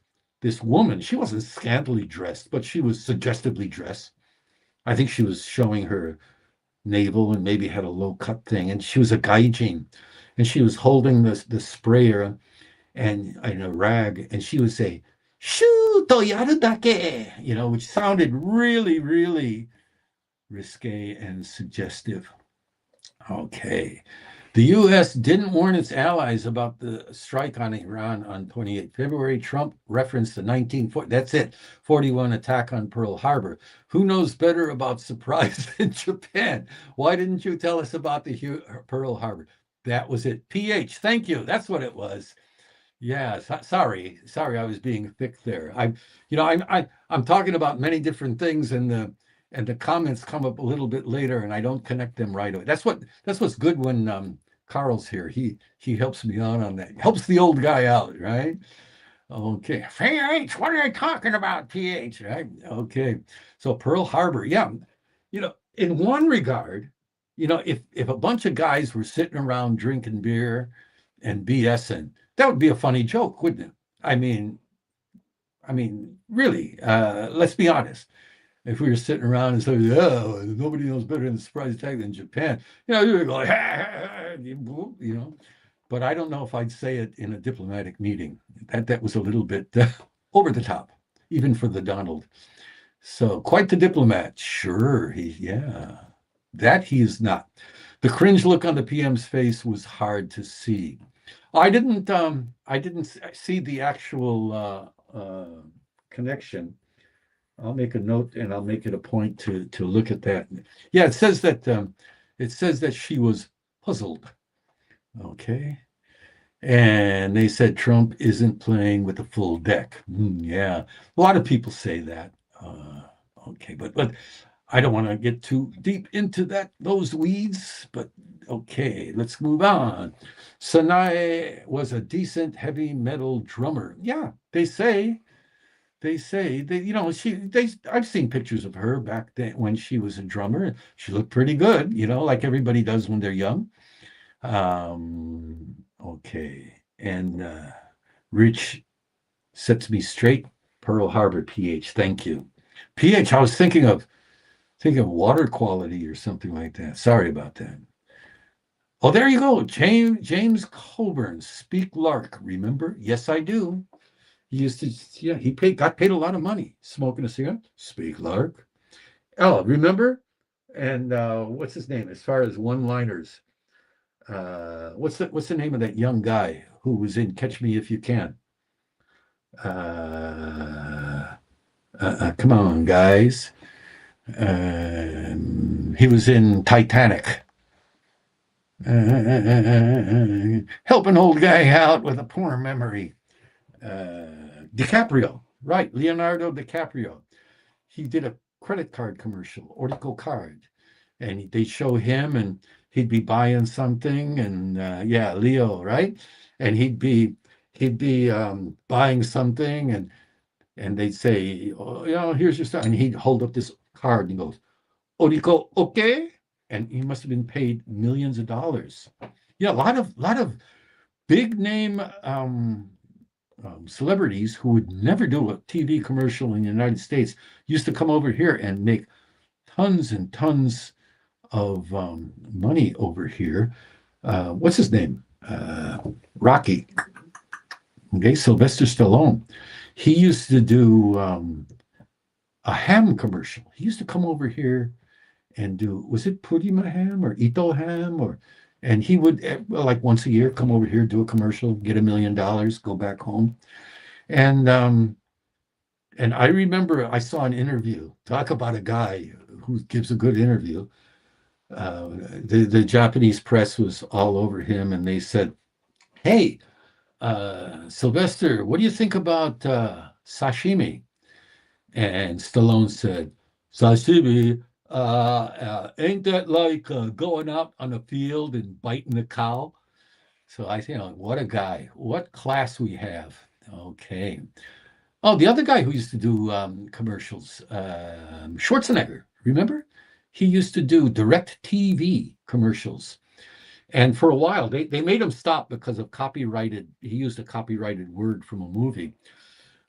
woman. She wasn't scantily dressed, but she was suggestively dressed. I think she was showing her navel and maybe had a low cut thing. And she was a gaijin, and she was holding the sprayer and in a rag, and she would say, "Shoo to yaru dake," which sounded really, really risque and suggestive. Okay. The U.S. didn't warn its allies about the strike on Iran on 28 February. Trump referenced the 1940, that's it, 41 attack on Pearl Harbor. Who knows better about surprise than Japan? Why didn't you tell us about the Pearl Harbor? That was it. PH, thank you. That's what it was. Yeah, sorry, I was being thick there. I'm talking about many different things, and the comments come up a little bit later, and I don't connect them right away. That's what's good when Karl's here. He helps me out on that. Helps the old guy out, right? Okay. PH, what are you talking about, PH? Right? Okay. So Pearl Harbor, yeah. In one regard, if a bunch of guys were sitting around drinking beer and BSing, that would be a funny joke, wouldn't it? I mean, really, let's be honest. If we were sitting around and saying, "Oh, nobody knows better than the surprise attack than Japan," you would go like, But I don't know if I'd say it in a diplomatic meeting. That was a little bit over the top, even for the Donald. So quite the diplomat. Sure, that he is not. The cringe look on the PM's face was hard to see. I didn't see the actual connection. I'll make a note and I'll make it a point to look at that. Yeah, it says that she was puzzled. Okay. And they said Trump isn't playing with a full deck. Yeah, a lot of people say that. Okay, but I don't want to get too deep into those weeds. But okay, let's move on. Sanai was a decent heavy metal drummer. Yeah, they say that I've seen pictures of her back then when she was a drummer. She looked pretty good, like everybody does when they're young. Okay. And Rich sets me straight. Pearl Harbor PH. Thank you. PH, I was thinking of water quality or something like that. Sorry about that. Oh, there you go. James Coburn, Speak Lark. Remember? Yes, I do. He used to, yeah, got paid a lot of money smoking a cigarette. Speak Lark. Oh, remember? And what's his name? As far as one-liners, what's the name of that young guy who was in Catch Me If You Can? Come on, guys. He was in Titanic. Help an old guy out with a poor memory. DiCaprio, right? Leonardo DiCaprio. He did a credit card commercial, Ortico card, and they show him, and he'd be buying something, and yeah, Leo, right? And he'd be buying something, and they'd say, oh, here's your stuff, and he'd hold up this card and he goes, Ortico, okay, and he must have been paid millions of dollars. Yeah, a lot of big name celebrities who would never do a TV commercial in the United States used to come over here and make tons and tons of money over here. What's his name? Rocky. Okay, Sylvester Stallone. He used to do a ham commercial. He used to come over here and do, was it Pudima ham or Ito ham, and he would like once a year come over here, do a commercial, get $1 million, go back home. And I remember I saw an interview, talk about a guy who gives a good interview. The Japanese press was all over him, and they said, hey, Sylvester, what do you think about sashimi? And Stallone said, sashimi, ain't that like going out on the field and biting the cow? So I think, what a guy, what class we have. Okay. Oh, the other guy who used to do commercials, Schwarzenegger, remember? He used to do direct TV commercials. And for a while, they made him stop because of he used a copyrighted word from a movie.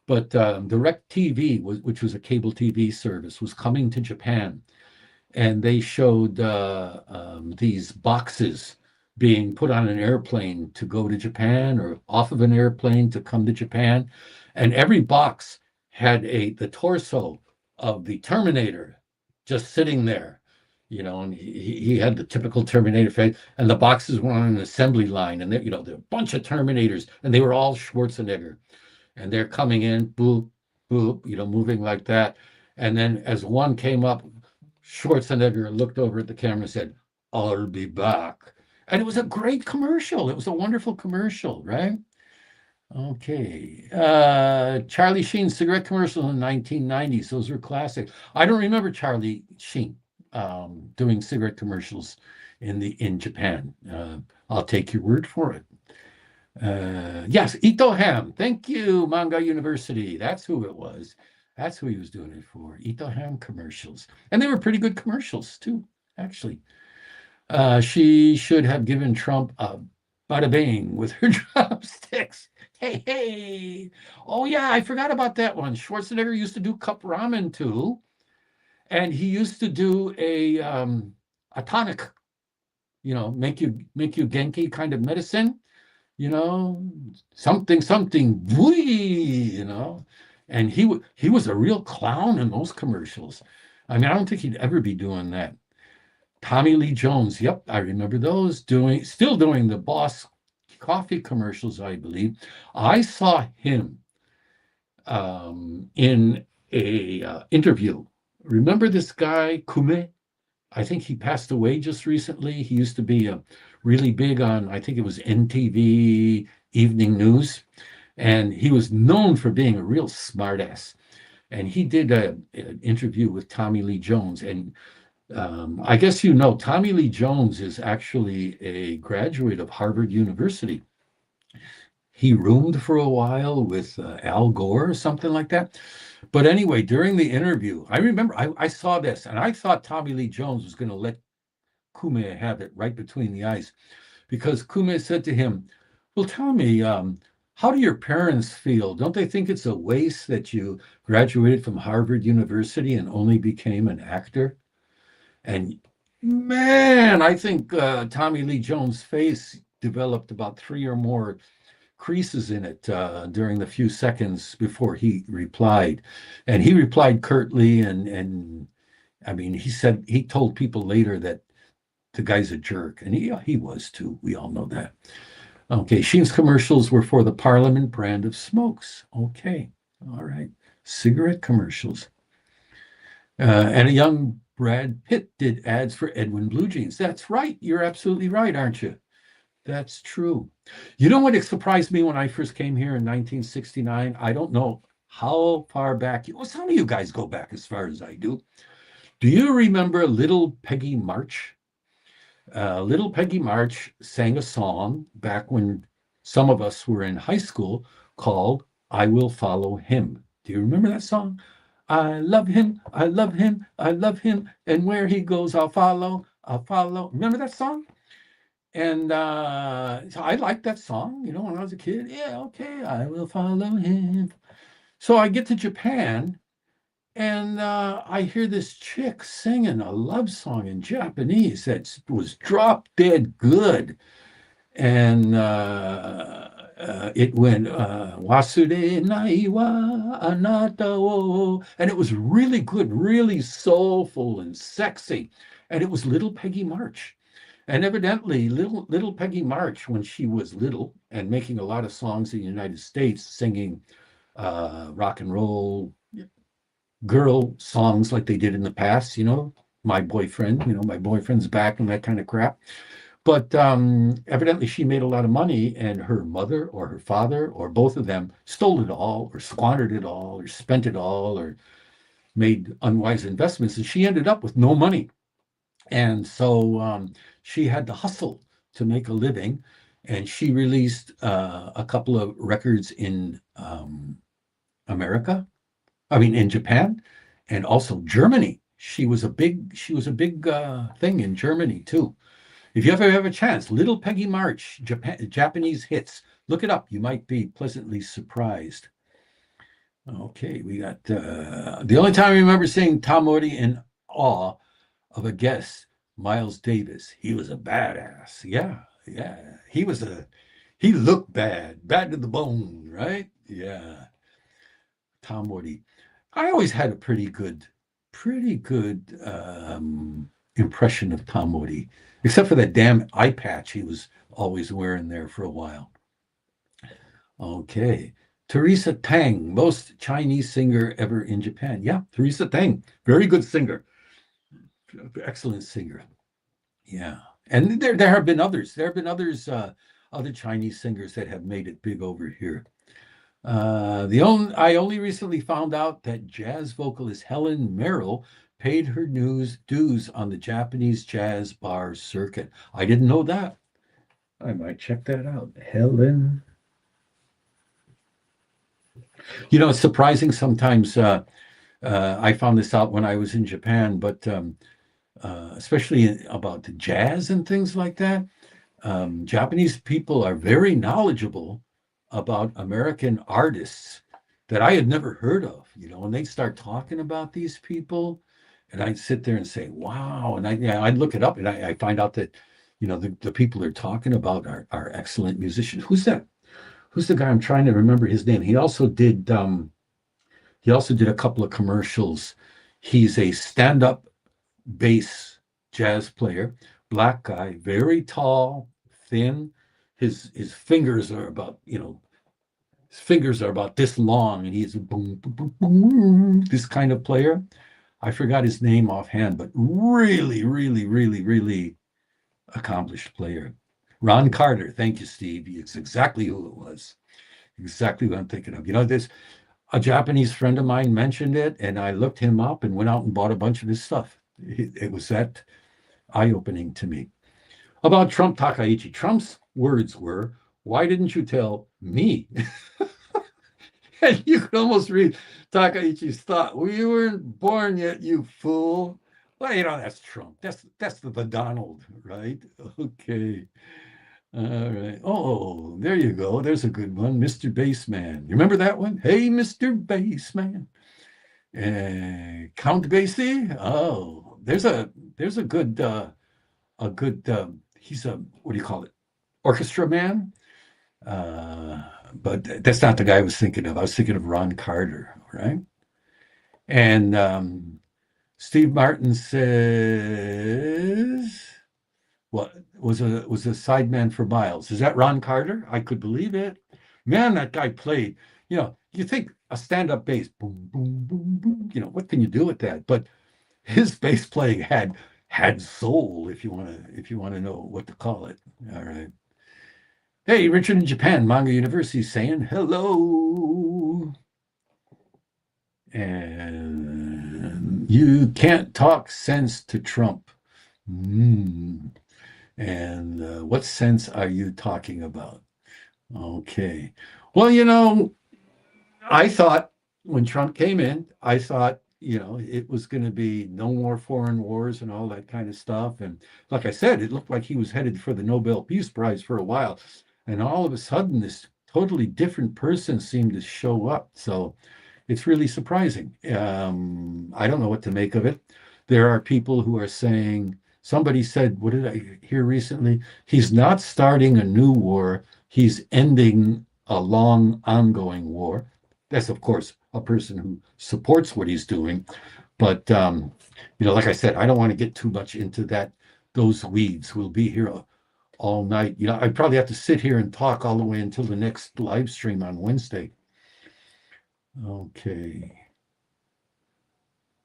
But direct TV, which was a cable TV service, was coming to Japan. And they showed these boxes being put on an airplane to go to Japan, or off of an airplane to come to Japan. And every box had the torso of the Terminator just sitting there, and he had the typical Terminator face, and the boxes were on an assembly line, and there were a bunch of Terminators, and they were all Schwarzenegger. And they're coming in, boop, boop, moving like that. And then as one came up, Schwarzenegger looked over at the camera and said, I'll be back. And it was a great commercial. It was a wonderful commercial, right? Okay. Charlie Sheen's cigarette commercial in the 1990s. Those were classic. I don't remember Charlie Sheen doing cigarette commercials in Japan. I'll take your word for it. Yes, Ito Ham. Thank you, Manga University. That's who it was. That's who he was doing it for. Ito Ham commercials. And they were pretty good commercials, too, actually. She should have given Trump a bada bing with her drumsticks. Hey, hey. Oh, yeah, I forgot about that one. Schwarzenegger used to do cup ramen, too. And he used to do a tonic, make you Genki kind of medicine. Something, wee, and he was a real clown in those commercials. I mean, I don't think he'd ever be doing that Tommy Lee Jones. Yep, I remember those still doing the Boss coffee commercials, I believe. I saw him in a interview. Remember this guy, Kume? I think he passed away just recently. He used to be really big on, I think it was NTV Evening News, and he was known for being a real smartass. And he did an interview with Tommy Lee Jones. And I guess you know, Tommy Lee Jones is actually a graduate of Harvard University. He roomed for a while with Al Gore or something like that. But anyway, during the interview, I remember I saw this and I thought Tommy Lee Jones was going to let Kume have it right between the eyes because Kume said to him, well, tell me, how do your parents feel? Don't they think it's a waste that you graduated from Harvard University and only became an actor? And man, I think Tommy Lee Jones' face developed about 3 or more creases in it during the few seconds before he replied. And he replied curtly, and I mean, he told people later that the guy's a jerk, and he was too. We all know that. Okay, Sheen's commercials were for the Parliament brand of smokes. Okay, all right. Cigarette commercials. And a young Brad Pitt did ads for Edwin Blue Jeans. That's right. You're absolutely right, aren't you? That's true. You know what surprised me when I first came here in 1969? I don't know how far back. Well, some of you guys go back as far as I do. Do you remember Little Peggy March? Little Peggy March sang a song back when some of us were in high school called I Will Follow Him. Do you remember that song? I love him, I love him, I love him, and where he goes, I'll follow, I'll follow. Remember that song? And so I liked that song, when I was a kid. Yeah, okay, I will follow him. So I get to Japan, and I hear this chick singing a love song in Japanese that was drop dead good. And it went, Wasude nai wa anata wo. And it was really good, really soulful and sexy. And it was Little Peggy March. And evidently, little Peggy March, when she was little and making a lot of songs in the United States, singing rock and roll girl songs like they did in the past, my boyfriend, my boyfriend's back and that kind of crap. But evidently, she made a lot of money, and her mother or her father or both of them stole it all or squandered it all or spent it all or made unwise investments. And she ended up with no money. And so she had to hustle to make a living, and she released a couple of records in in Japan, and also Germany. She was a big thing in Germany too. If you ever have a chance, Little Peggy March, Japanese hits, look it up. You might be pleasantly surprised. Okay, we got the only time I remember seeing Tom Morty in awe of a guest, Miles Davis. He was a badass. Yeah. He looked bad to the bone, right? Yeah. Tom Morty. I always had a pretty good impression of Tom Morty, except for that damn eye patch he was always wearing there for a while. Okay. Teresa Tang, most Chinese singer ever in Japan. Yeah, Teresa Tang, very good singer. Excellent singer. Yeah. And there have been others. There have been others, other Chinese singers that have made it big over here. I only recently found out that jazz vocalist Helen Merrill paid her dues on the Japanese jazz bar circuit. I didn't know that. I might check that out. Helen. It's surprising sometimes. I found this out when I was in Japan, but especially about jazz and things like that. Japanese people are very knowledgeable about American artists that I had never heard of, and they'd start talking about these people, and I'd sit there and say, wow. And I'd look it up, and I find out that, the people they're talking about are excellent musicians. Who's that? Who's the guy? I'm trying to remember his name. He also did a couple of commercials. He's a stand-up bass jazz player, black guy, very tall, thin. His fingers are about, his fingers are about this long, and he's boom, boom, boom, boom, this kind of player. I forgot his name offhand, but really, really, really, really accomplished player. Ron Carter. Thank you, Steve. It's exactly who it was. Exactly what I'm thinking of. This a Japanese friend of mine mentioned it, and I looked him up and went out and bought a bunch of his stuff. It was that eye-opening to me. About Trump Takaichi. Trump's words were, "Why didn't you tell me?" And you could almost read Takaichi's thought. "Well, you weren't born yet, you fool." Well, that's Trump. That's the Donald, right? Okay. All right. Oh, there you go. There's a good one. Mr. Bassman. You remember that one? Hey, Mr. Bassman. Count Basie. Oh, there's a good he's a, what do you call it? Orchestra man. But that's not the guy I was thinking of. I was thinking of Ron Carter, right? And Steve Martin says, what was a sideman for Miles? Is that Ron Carter? I could believe it. Man, that guy played. You think a stand-up bass, boom, boom, boom, boom. What can you do with that? But his bass playing had soul, if you want to know what to call it. All right. Hey, Richard in Japan, Manga University saying hello. And you can't talk sense to Trump. And what sense are you talking about? Okay. Well, I thought when Trump came in, I thought, it was going to be no more foreign wars and all that kind of stuff. And like I said, it looked like he was headed for the Nobel Peace Prize for a while. And all of a sudden, this totally different person seemed to show up. So it's really surprising. I don't know what to make of it. There are people who are saying, somebody said, what did I hear recently? He's not starting a new war. He's ending a long ongoing war. That's, of course, a person who supports what he's doing. But, like I said, I don't want to get too much into those weeds. We'll be here all night. I probably have to sit here and talk all the way until the next live stream on Wednesday. Okay.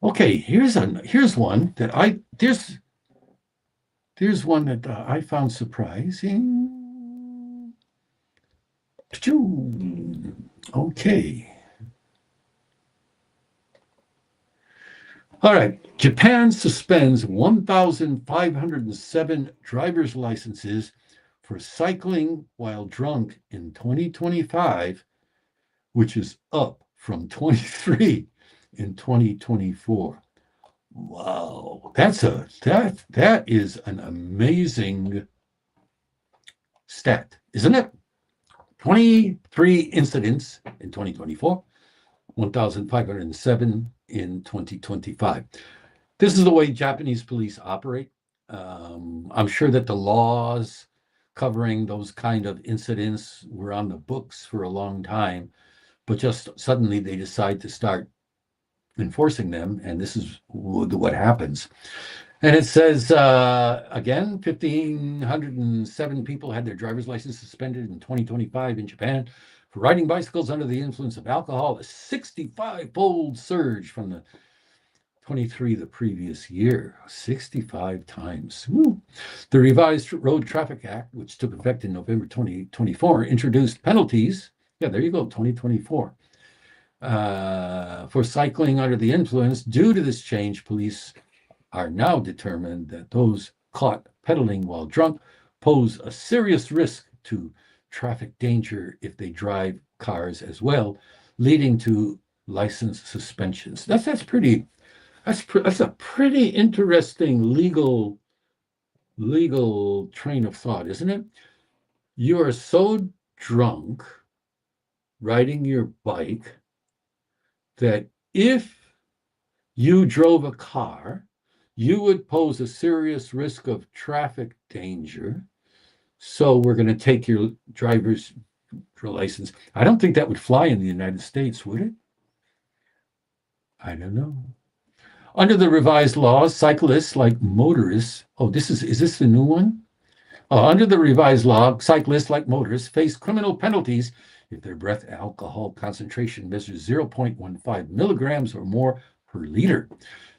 Okay, here's one that there's one that I found surprising. Okay. All right. Japan suspends 1,507 driver's licenses for cycling while drunk in 2025, which is up from 23 in 2024. Wow. That is an amazing stat, isn't it? 23 incidents in 2024, 1,507 in 2025. This is the way Japanese police operate. I'm sure that the laws covering those kind of incidents were on the books for a long time, but just suddenly they decide to start enforcing them, and this is what happens. And it says, again, 1,507 people had their driver's license suspended in 2025 in Japan for riding bicycles under the influence of alcohol, a 65-fold surge from the 23 the previous year, 65 times. Woo. The revised Road Traffic Act, which took effect in November 2024, introduced penalties. Yeah, there you go, 2024. For cycling under the influence. Due to this change, police are now determined that those caught pedaling while drunk pose a serious risk to traffic danger if they drive cars as well, leading to license suspensions. That's a pretty interesting legal train of thought, isn't it? You are so drunk riding your bike that if you drove a car, you would pose a serious risk of traffic danger. So we're going to take your driver's license. I don't think that would fly in the United States, would it? I don't know. Under the revised laws, cyclists like motorists, oh, is this the new one? Under the revised law, cyclists like motorists face criminal penalties if their breath alcohol concentration measures 0.15 milligrams or more per liter.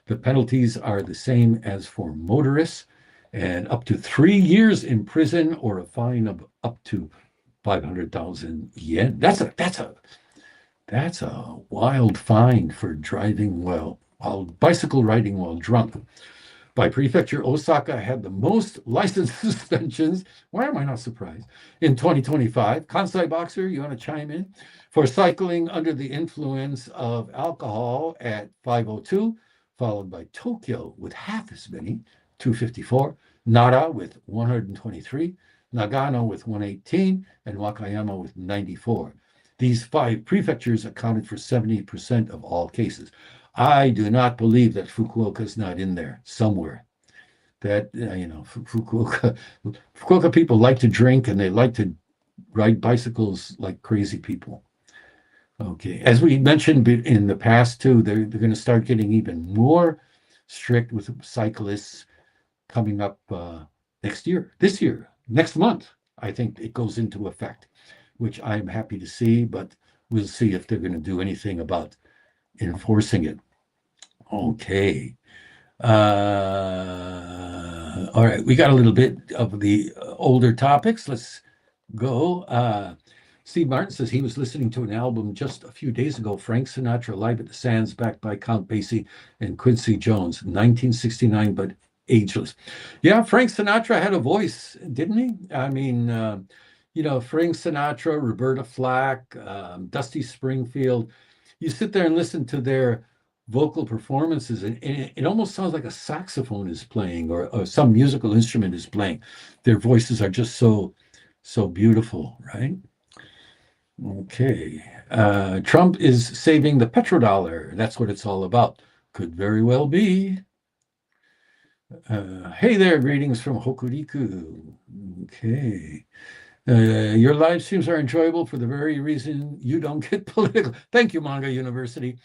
The penalties are the same as for motorists, and up to 3 years in prison or a fine of up to 500,000 yen. That's a wild fine for driving while bicycle riding while drunk. By prefecture, Osaka had the most license suspensions. Why am I not surprised? In 2025, Kansai Boxer, you want to chime in? For cycling under the influence of alcohol at 502, followed by Tokyo with half as many, 254, Nara with 123, Nagano with 118, and Wakayama with 94. These 5 prefectures accounted for 70% of all cases. I do not believe that Fukuoka is not in there somewhere. That, Fukuoka people like to drink and they like to ride bicycles like crazy people. Okay, as we mentioned in the past too, they're going to start getting even more strict with cyclists coming up this year, next month. I think it goes into effect, which I'm happy to see, but we'll see if they're going to do anything about enforcing it. Okay. All right, we got a little bit of the older topics. Let's go. Steve Martin says he was listening to an album just a few days ago, Frank Sinatra Live at the Sands, backed by Count Basie and Quincy Jones, 1969, but ageless. Yeah, Frank Sinatra had a voice, didn't he? I mean, Frank Sinatra, Roberta Flack, Dusty Springfield. You sit there and listen to their vocal performances, and it almost sounds like a saxophone is playing or some musical instrument is playing. Their voices are just so beautiful, right? Okay. Trump is saving the petrodollar. That's what it's all about. Could very well be. Hey there, greetings from Hokuriku. Okay. Your live streams are enjoyable for the very reason you don't get political. Thank you, Manga University.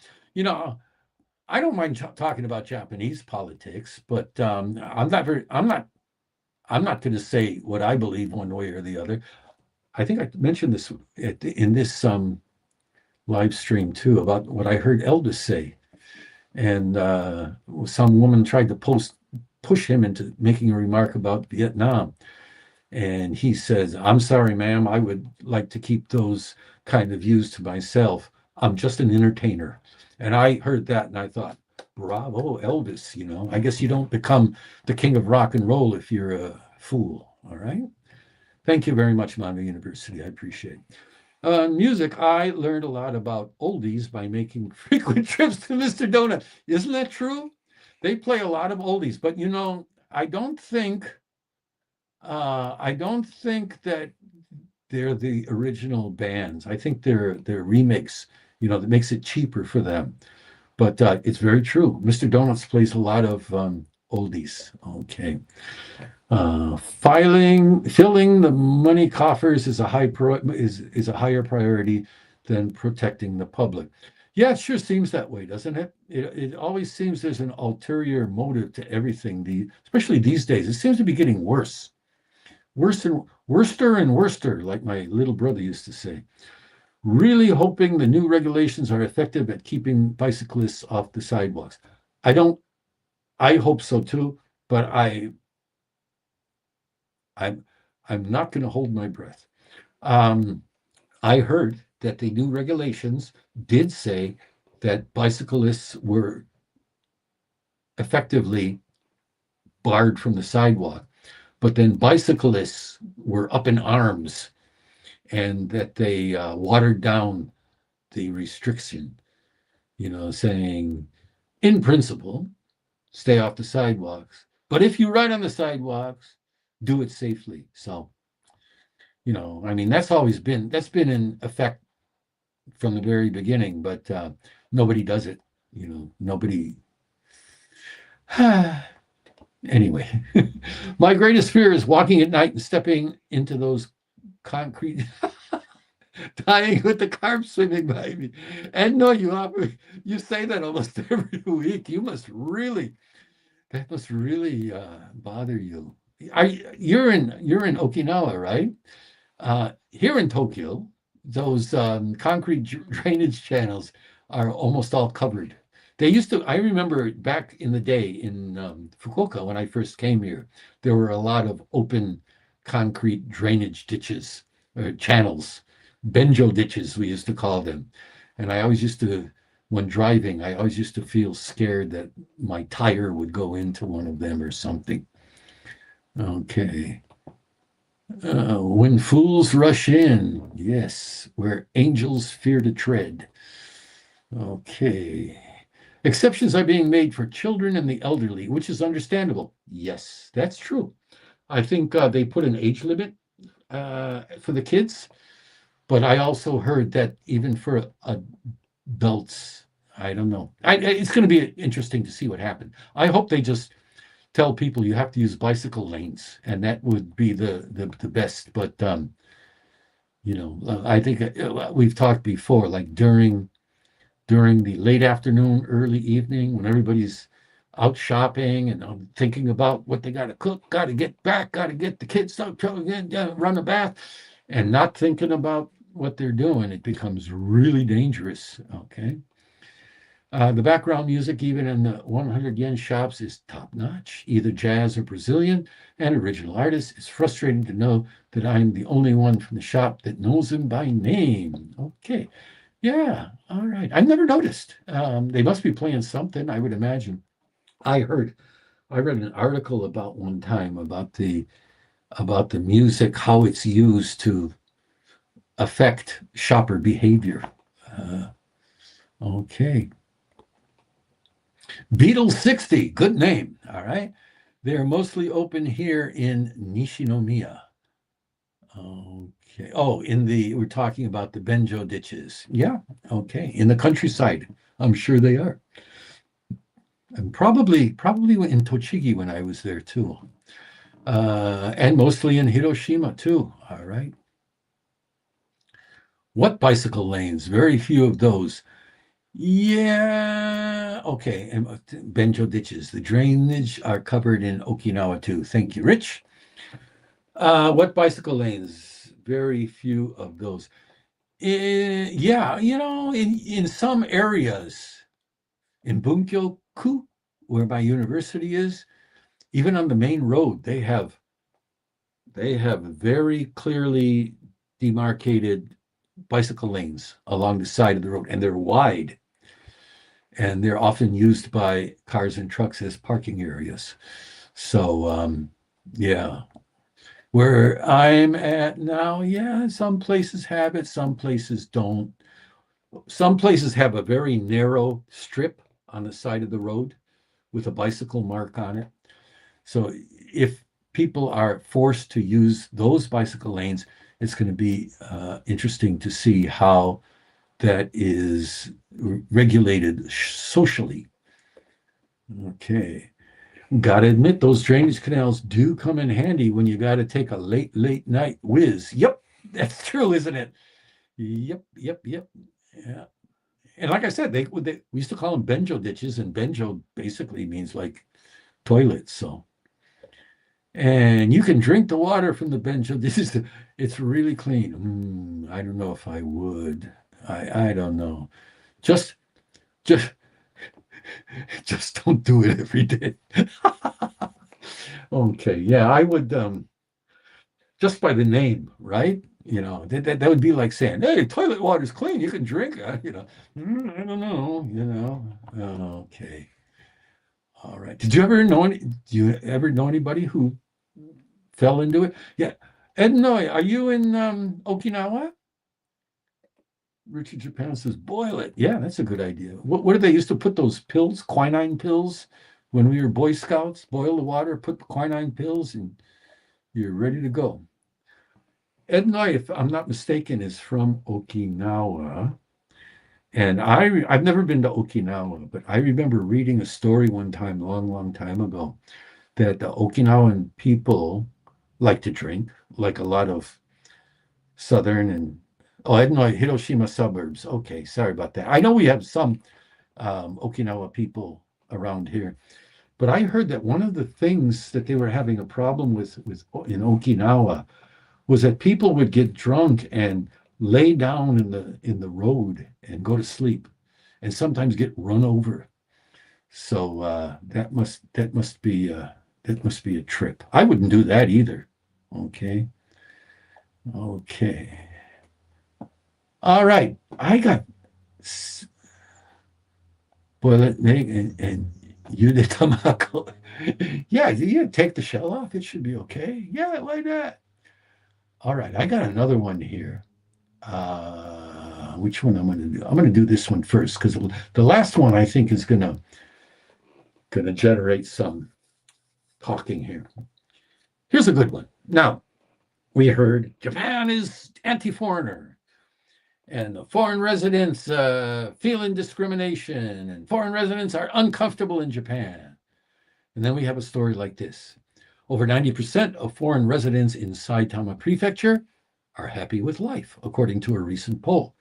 I don't mind talking about Japanese politics, but I'm not going to say what I believe one way or the other. I think I mentioned this in this live stream too, about what I heard Elvis say, and some woman tried to push him into making a remark about Vietnam, and he says, "I'm sorry, ma'am, I would like to keep those kind of views to myself. I'm just an entertainer." And I heard that and I thought, bravo, Elvis, I guess you don't become the king of rock and roll if you're a fool. All right. Thank you very much, Manga University. I appreciate it. Music, I learned a lot about oldies by making frequent trips to Mr. Donut. Isn't that true? They play a lot of oldies, but I don't think that they're the original bands. I think they're remakes, that makes it cheaper for them. But it's very true. Mr. Donuts plays a lot of oldies. Okay. Filling the money coffers is a higher priority than protecting the public. Yeah, it sure seems that way, doesn't it? It always seems there's an ulterior motive to everything. Especially these days, it seems to be getting worse. Worse and worster, like my little brother used to say. Really hoping the new regulations are effective at keeping bicyclists off the sidewalks. I hope so too, but I'm not going to hold my breath. I heard that the new regulations did say that bicyclists were effectively barred from the sidewalk, but then bicyclists were up in arms, and that they watered down the restriction, saying, in principle, stay off the sidewalks. But if you ride on the sidewalks, do it safely. So, that's been in effect from the very beginning, but nobody does it. Nobody. Anyway, my greatest fear is walking at night and stepping into those concrete dying with the carp swimming by me. And no, you say that almost every week. That must really bother you. You're in Okinawa, right? Here in Tokyo, those concrete drainage channels are almost all covered. They used to, I remember back in the day in Fukuoka when I first came here, there were a lot of open concrete drainage ditches or channels, benjo ditches, we used to call them. And I always used to, when driving, I always used to feel scared that my tire would go into one of them or something. Okay. When fools rush in, yes, where angels fear to tread. Okay. Exceptions are being made for children and the elderly, which is understandable. Yes, that's true. I think they put an age limit for the kids, but I also heard that even for adults, I don't know. It's going to be interesting to see what happens. I hope they just tell people you have to use bicycle lanes, and that would be the best. But I think we've talked before, like during the late afternoon, early evening, when everybody's out shopping and thinking about what they got to cook, got to get back, got to get the kids out, run a bath, and not thinking about what they're doing, it becomes really dangerous. Okay. The background music, even in the 100 yen shops, is top notch, either jazz or Brazilian, and original artists. It's frustrating to know that I'm the only one from the shop that knows him by name. Okay. Yeah. All right. I've never noticed. They must be playing something, I would imagine. I read an article about one time about the music, how it's used to affect shopper behavior. Okay. Beetle60, good name. All right. They're mostly open here in Nishinomiya. Okay. Oh, we're talking about the benjo ditches. Yeah. Okay. In the countryside, I'm sure they are. And probably in Tochigi when I was there too. And mostly in Hiroshima too. All right. What bicycle lanes? Very few of those. Yeah. Okay. And benjo ditches. The drainage are covered in Okinawa too. Thank you, Rich. What bicycle lanes? Very few of those. Yeah, in some areas, in Bunkyo-ku, where my university is, even on the main road, they have very clearly demarcated bicycle lanes along the side of the road, and they're wide, and they're often used by cars and trucks as parking areas. So, yeah. Where I'm at now, yeah, some places have it, some places don't. Some places have a very narrow strip on the side of the road with a bicycle mark on it. So if people are forced to use those bicycle lanes, it's going to be interesting to see how that is regulated socially. Okay. Got to admit, those drainage canals do come in handy when you got to take a late night whiz. Yep, that's true, isn't it? Yep. Yeah. And like I said, we used to call them benjo ditches, and benjo basically means like toilets. So, and you can drink the water from the benjo. It's really clean. I don't know if I would. I don't know. Just just just don't do it every day. Okay, yeah, I would just by the name, right? That would be like saying, "Hey, toilet water's clean. You can drink." I don't know. Okay, all right. Do you ever know anybody who fell into it? Yeah, Ed Noy, are you in Okinawa? Richard Japan says, boil it. Yeah, that's a good idea. What did they used to put those pills, quinine pills, when we were Boy Scouts? Boil the water, put the quinine pills, and you're ready to go. Ed and I, if I'm not mistaken, is from Okinawa. And I've never been to Okinawa, but I remember reading a story one time, long time ago, that the Okinawan people like to drink, like a lot of Southern and Oh, I didn't know Hiroshima suburbs. Okay, sorry about that. I know we have some Okinawa people around here, but I heard that one of the things that they were having a problem with in Okinawa was that people would get drunk and lay down in the road and go to sleep, and sometimes get run over. So that must be a trip. I wouldn't do that either. Okay, okay, all right. I got boilet egg and you the tamago. Yeah, yeah. Take the shell off. It should be okay. Yeah, like that. All right, I got another one here. Which one I'm going to do? I'm going to do this one first because the last one I think is going to generate some talking here. Here's a good one. Now, we heard Japan is anti-foreigner, and the foreign residents feeling discrimination, and foreign residents are uncomfortable in Japan. And then we have a story like this. Over 90% of foreign residents in Saitama Prefecture are happy with life, according to a recent poll.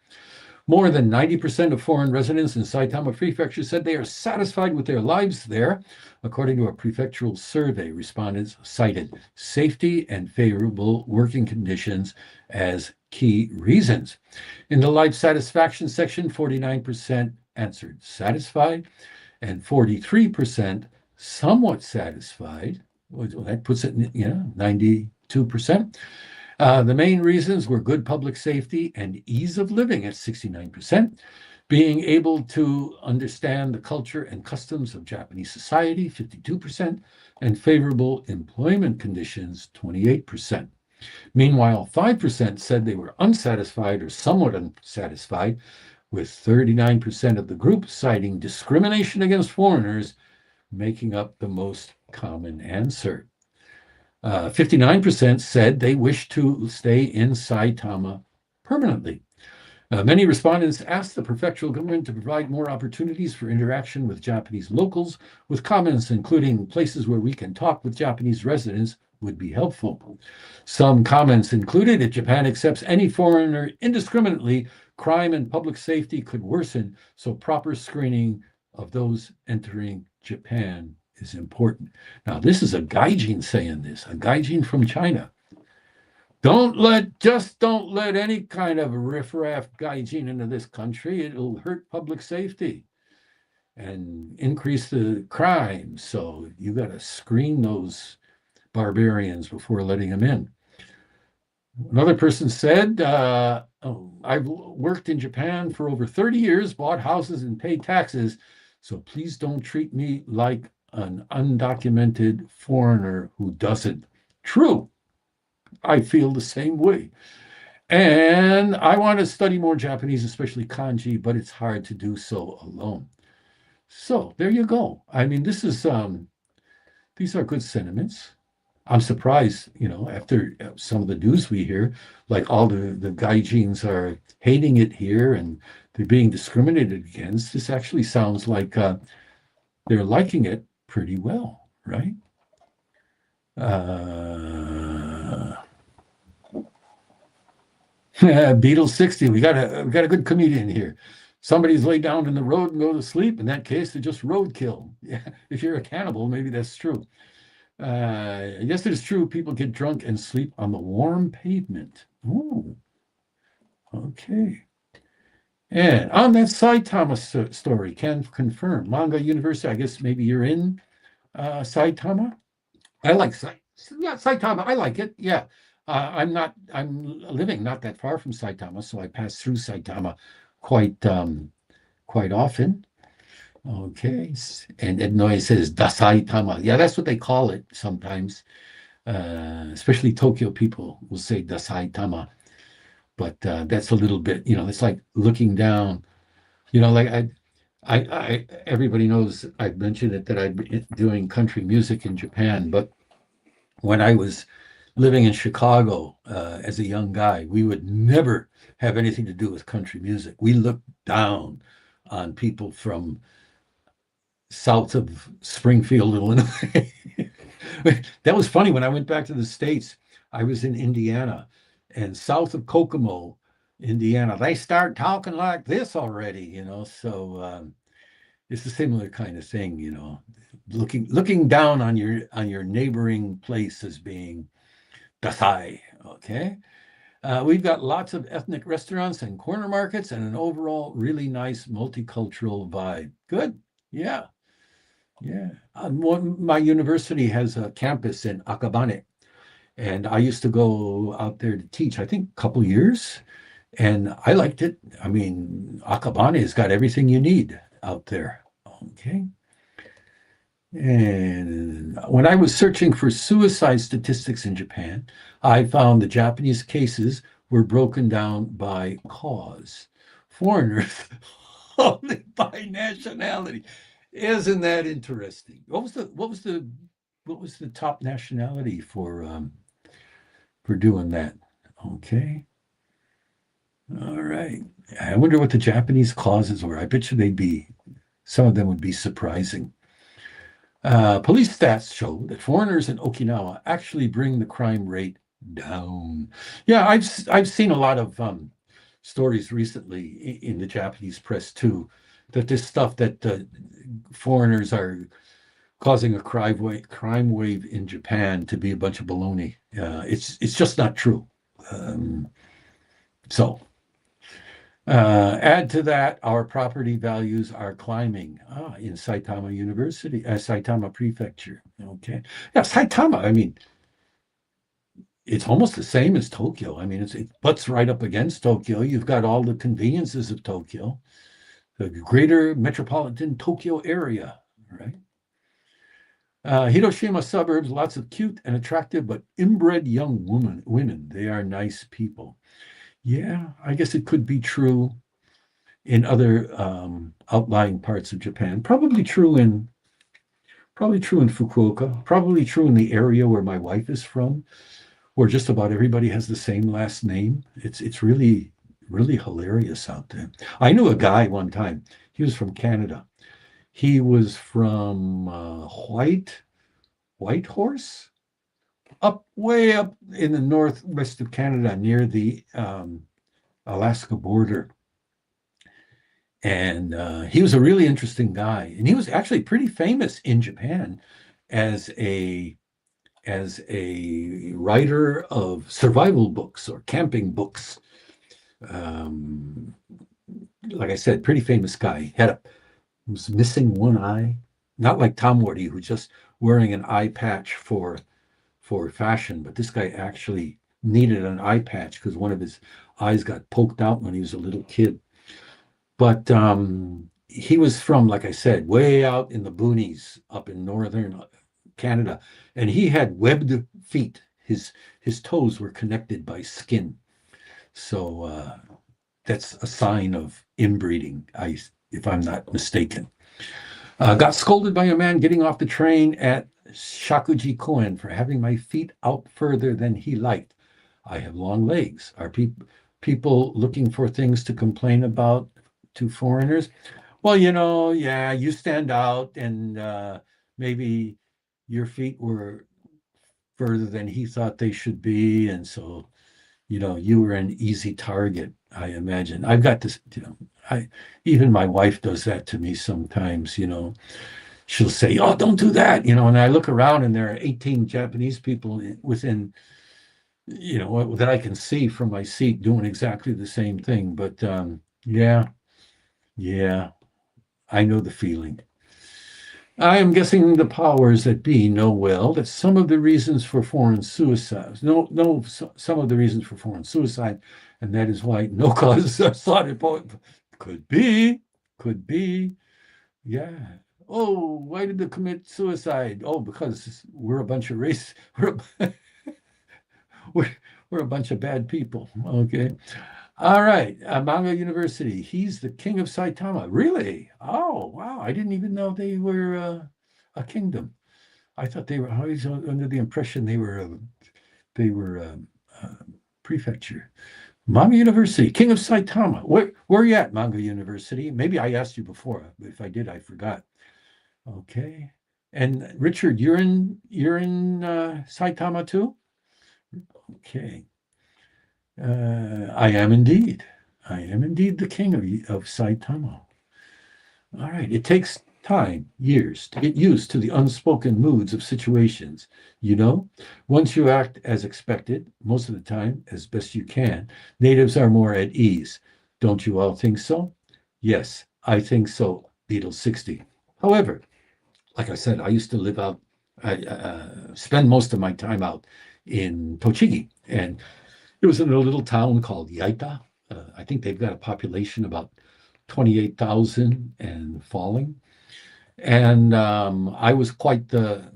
More than 90% of foreign residents in Saitama Prefecture said they are satisfied with their lives there. According to a prefectural survey, respondents cited safety and favorable working conditions as key reasons. In the life satisfaction section, 49% answered satisfied and 43% somewhat satisfied. Well, that puts it in, 92%. The main reasons were good public safety and ease of living at 69%, being able to understand the culture and customs of Japanese society, 52%, and favorable employment conditions, 28%. Meanwhile, 5% said they were unsatisfied or somewhat unsatisfied, with 39% of the group citing discrimination against foreigners, making up the most common answer. 59% said they wish to stay in Saitama permanently. Many respondents asked the prefectural government to provide more opportunities for interaction with Japanese locals, with comments including places where we can talk with Japanese residents would be helpful. Some comments included, if Japan accepts any foreigner indiscriminately, crime and public safety could worsen, so proper screening of those entering Japan is important. Now, this is a gaijin saying this, a gaijin from China. Don't let any kind of riffraff gaijin into this country. It'll hurt public safety and increase the crime. So you got to screen those barbarians before letting them in. Another person said, I've worked in Japan for over 30 years, bought houses and paid taxes. So please don't treat me like an undocumented foreigner who doesn't. True. I feel the same way. And I want to study more Japanese, especially kanji, but it's hard to do so alone. So there you go. I mean, these are good sentiments. I'm surprised, after some of the news we hear, like all the gaijins are hating it here and they're being discriminated against. This actually sounds like they're liking it pretty well, right? Beetle 60. We got a good comedian here. Somebody's laid down in the road and go to sleep. In that case, they're just roadkill. Yeah, if you're a cannibal, maybe that's true. Yes, it is true. People get drunk and sleep on the warm pavement. Ooh, okay. And on that Saitama story, can confirm. Manga University, I guess maybe you're in Saitama? I like Saitama. I like it. Yeah. I'm living not that far from Saitama, so I pass through Saitama quite often. Okay. And Ed Noy says Da Saitama. Yeah, that's what they call it sometimes. Especially Tokyo people will say Da Saitama. But that's a little bit, it's like looking down, like I everybody knows I've mentioned it that I've been doing country music in Japan, but when I was living in Chicago as a young guy, we would never have anything to do with country music. We looked down on people from south of Springfield, Illinois. That was funny. When I went back to the States, I was in Indiana, and south of Kokomo, Indiana, they start talking like this already, So it's a similar kind of thing, looking down on your neighboring place as being Dasai. Okay. We've got lots of ethnic restaurants and corner markets and an overall really nice multicultural vibe. Good. Yeah. Yeah. My university has a campus in Akabane, and I used to go out there to teach, I think, a couple years, and I liked it. I mean, Akabane has got everything you need out there. Okay. And when I was searching for suicide statistics in Japan, I found the Japanese cases were broken down by cause. Foreigners only by nationality. Isn't that interesting? What was the top nationality for doing that? Okay. All right. I wonder what the Japanese causes were. I bet you some of them would be surprising. Police stats show that foreigners in Okinawa actually bring the crime rate down. Yeah, I've seen a lot of stories recently in the Japanese press too, that this stuff that foreigners are causing a crime wave in Japan to be a bunch of baloney. It's just not true. Um, so add to that, our property values are climbing in Saitama Prefecture. Okay. Yeah, Saitama, I mean, it's almost the same as Tokyo. I mean, it butts right up against Tokyo. You've got all the conveniences of Tokyo, the greater metropolitan Tokyo area, right? Hiroshima suburbs, lots of cute and attractive but inbred young women. They are nice people. Yeah, I guess it could be true in other outlying parts of Japan. Probably true in Fukuoka. Probably true in the area where my wife is from, where just about everybody has the same last name. It's really really hilarious out there. I knew a guy one time. He was from Canada. He was from Whitehorse, up way up in the northwest of Canada, near the Alaska border. And he was a really interesting guy, and he was actually pretty famous in Japan as a writer of survival books or camping books. Um, like I said, pretty famous guy. Was missing one eye, not like Tom Wardy, who's just wearing an eye patch for fashion, but this guy actually needed an eye patch because one of his eyes got poked out when he was a little kid. But he was from, like I said, way out in the boonies up in northern Canada, and he had webbed feet. His toes were connected by skin, so that's a sign of inbreeding, if I'm not mistaken. Got scolded by a man getting off the train at Shakuji Koen for having my feet out further than he liked. I have long legs. Are people looking for things to complain about to foreigners? Well, yeah, you stand out, and maybe your feet were further than he thought they should be, and so you were an easy target. I imagine. I've got this. Even my wife does that to me sometimes. She'll say, "Oh, don't do that," and I look around and there are 18 Japanese people within, that I can see from my seat doing exactly the same thing. But yeah, yeah, I know the feeling. I am guessing the powers that be know well that some of the reasons for foreign suicides, some of the reasons for foreign suicide, and that is why no causes are sought. Could be, yeah. Oh, why did they commit suicide? Oh, because we're a bunch of we're we're, we're a bunch of bad people. Okay. All right, Manga University. He's the king of Saitama. Really? Oh, wow. I didn't even know they were a kingdom. I thought they were always under the impression they were prefecture. Manga University, king of Saitama. Where are you at, Manga University? Maybe I asked you before. If I did, I forgot. Okay. And Richard, you're in Saitama too? Okay. I am indeed. I am indeed the king of Saitama. All right. It takes time, years, to get used to the unspoken moods of situations. You know, once you act as expected, most of the time, as best you can, natives are more at ease. Don't you all think so? Yes, I think so, Beetle 60. However, like I said, I used to live out, I spend most of my time out in Tochigi, and it was in a little town called Yaita. I think they've got a population about 28,000 and falling. And I was quite the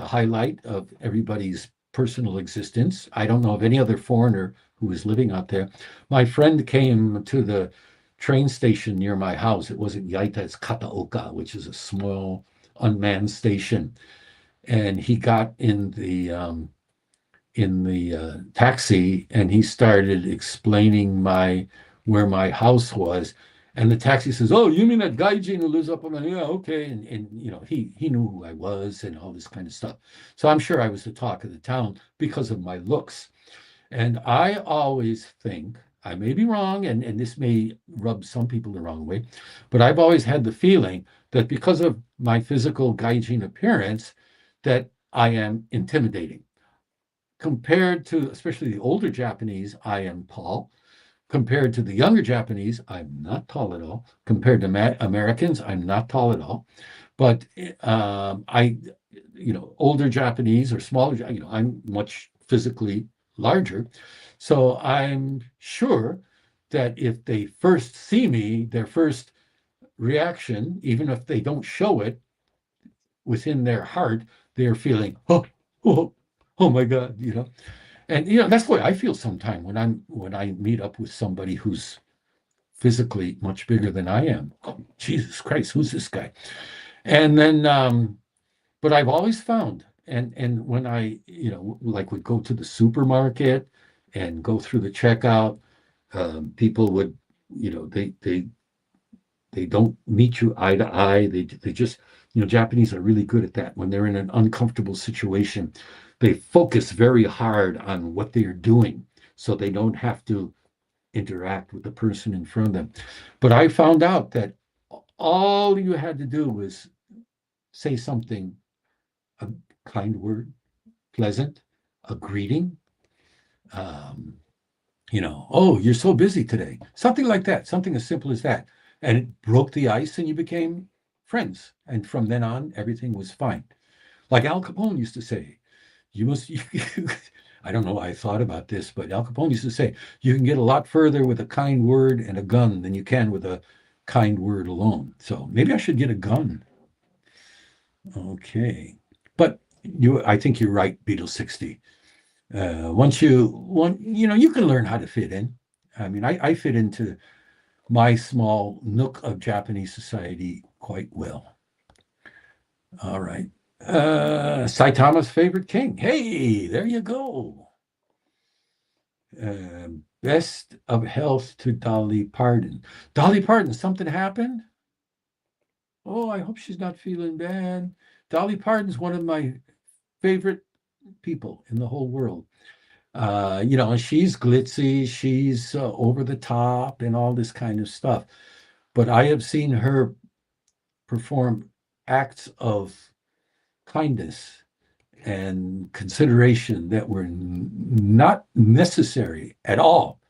highlight of everybody's personal existence. I don't know of any other foreigner who was living out there. My friend came to the train station near my house. It wasn't Yaita, it's Kataoka, which is a small unmanned station. And he got in the taxi, and he started explaining my where my house was. And the taxi says, "Oh, you mean that gaijin who lives up on the, yeah, okay." And he knew who I was and all this kind of stuff. So I'm sure I was the talk of the town because of my looks. And I always think, I may be wrong, and this may rub some people the wrong way, but I've always had the feeling that because of my physical gaijin appearance, that I am intimidating. Compared to, especially the older Japanese, I am tall. Compared to the younger Japanese, I'm not tall at all. Compared to Americans, I'm not tall at all. But older Japanese or smaller, I'm much physically larger. So I'm sure that if they first see me, their first reaction, even if they don't show it within their heart, they're feeling, oh, oh, oh my God. And that's the way I feel sometimes when I meet up with somebody who's physically much bigger than I am. Oh, Jesus Christ, who's this guy? And then, but I've always found, and when I, like would go to the supermarket and go through the checkout, people would, they don't meet you eye to eye. They just, Japanese are really good at that. When they're in an uncomfortable situation, they focus very hard on what they are doing so they don't have to interact with the person in front of them. But I found out that all you had to do was say something, a kind word, pleasant, a greeting, um, oh, you're so busy today. Something like that, something as simple as that. And it broke the ice and you became friends. And from then on, everything was fine. Like Al Capone used to say, you must, I don't know why I thought about this, but Al Capone used to say, you can get a lot further with a kind word and a gun than you can with a kind word alone. So maybe I should get a gun. Okay. But I think you're right, Beetle 60. You can learn how to fit in. I mean, I fit into my small nook of Japanese society quite well. All right. Saitama's favorite king. Hey, there you go. Best of health to Dolly Parton. Dolly Parton, something happened? Oh, I hope she's not feeling bad. Dolly Parton's one of my favorite people in the whole world. She's glitzy, she's over the top, and all this kind of stuff. But I have seen her perform acts of kindness and consideration that were not necessary at all.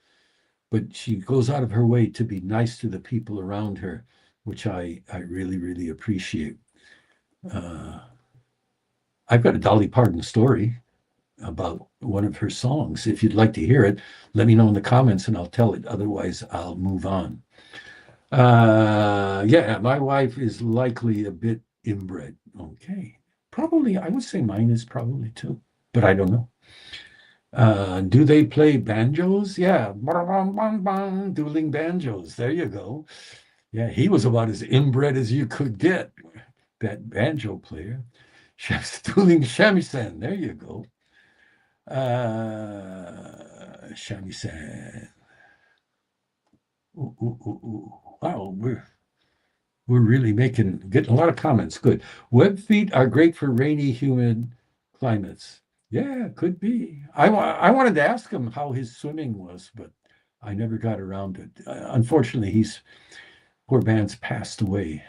But she goes out of her way to be nice to the people around her, which I really, really appreciate. I've got a Dolly Parton story about one of her songs. If you'd like to hear it, let me know in the comments and I'll tell it. Otherwise, I'll move on. Yeah, my wife is likely a bit inbred. Okay. Probably, I would say mine is probably too, but I don't know. Do they play banjos? Yeah. Dueling banjos. There you go. Yeah, he was about as inbred as you could get, that banjo player. Dueling shamisen. There you go. Shamisen. Ooh, ooh, ooh, ooh. Wow, we're really getting a lot of comments. Good. Web feet are great for rainy, humid climates. Yeah, could be. I wanted to ask him how his swimming was, but I never got around to it. Unfortunately, poor man's passed away.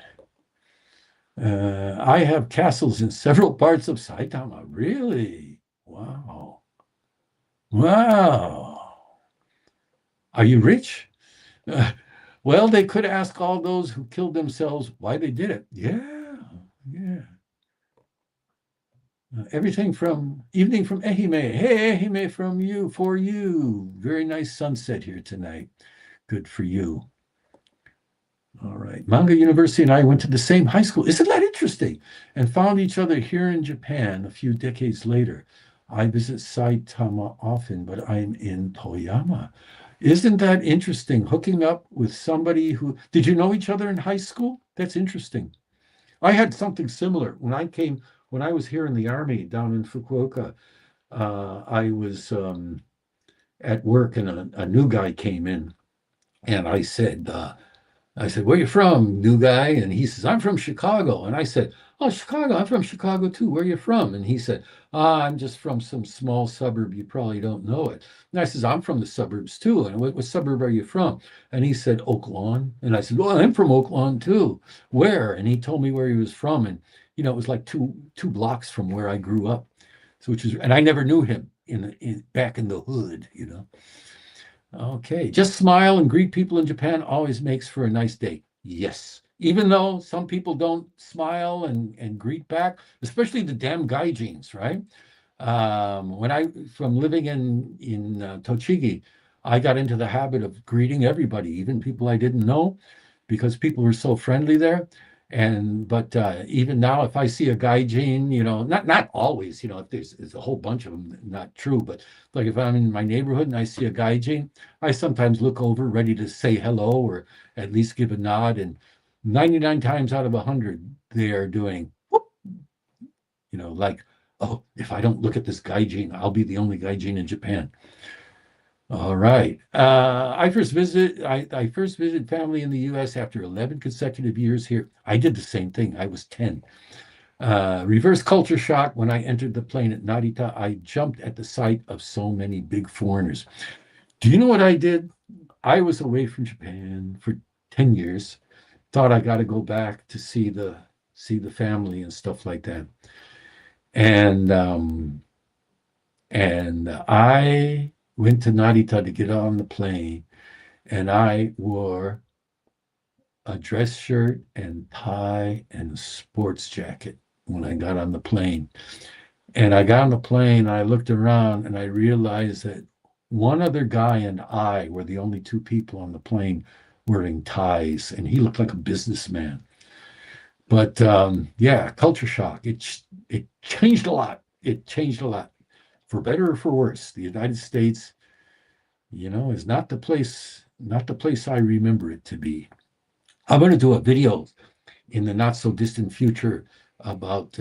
I have castles in several parts of Saitama. Really? Wow. Wow. Are you rich? Uh, well, they could ask all those who killed themselves why they did it. Yeah, yeah. Everything from evening from Ehime. Hey, Ehime, from you for you. Very nice sunset here tonight. Good for you. All right. Manga University and I went to the same high school. Isn't that interesting? And found each other here in Japan a few decades later. I visit Saitama often, but I'm in Toyama. Isn't that interesting? Hooking up with somebody who did you know each other in high school? That's interesting. I had something similar when I was here in the army down in Fukuoka. I was at work and a new guy came in, and I said, where you from, new guy? And he says, I'm from Chicago. And I said, oh, Chicago, I'm from Chicago too. Where are you from? And he said, I'm just from some small suburb. You probably don't know it. And I says, I'm from the suburbs too. And what suburb are you from? And he said, Oak Lawn. And I said, well, I'm from Oak Lawn too. Where? And he told me where he was from. And, it was like two blocks from where I grew up. So, and I never knew him back in the hood. Okay, just smile and greet people in Japan always makes for a nice day. Yes, even though some people don't smile and greet back, especially the damn gaijins, right? From living in Tochigi, I got into the habit of greeting everybody, even people I didn't know, because people were so friendly there. But even now, if I see a gaijin, not always, if there's a whole bunch of them, not true, but like if I'm in my neighborhood and I see a gaijin, I sometimes look over ready to say hello or at least give a nod. And 99 times out of 100, they are doing, whoop, like, oh, if I don't look at this gaijin, I'll be the only gaijin in Japan. All right. I first visited family in the U.S. after 11 consecutive years here. I did the same thing. I was 10. Reverse culture shock when I entered the plane at Narita. I jumped at the sight of so many big foreigners. Do you know what I did? I was away from Japan for 10 years. Thought I got to go back to see the family and stuff like that. And I went to Narita to get on the plane, and I wore a dress shirt and tie and a sports jacket when I got on the plane. And I got on the plane, and I looked around, and I realized that one other guy and I were the only two people on the plane wearing ties, and he looked like a businessman. But yeah, culture shock. It changed a lot. It changed a lot, for better or for worse. The United States, is not the place I remember it to be. I'm going to do a video in the not so distant future about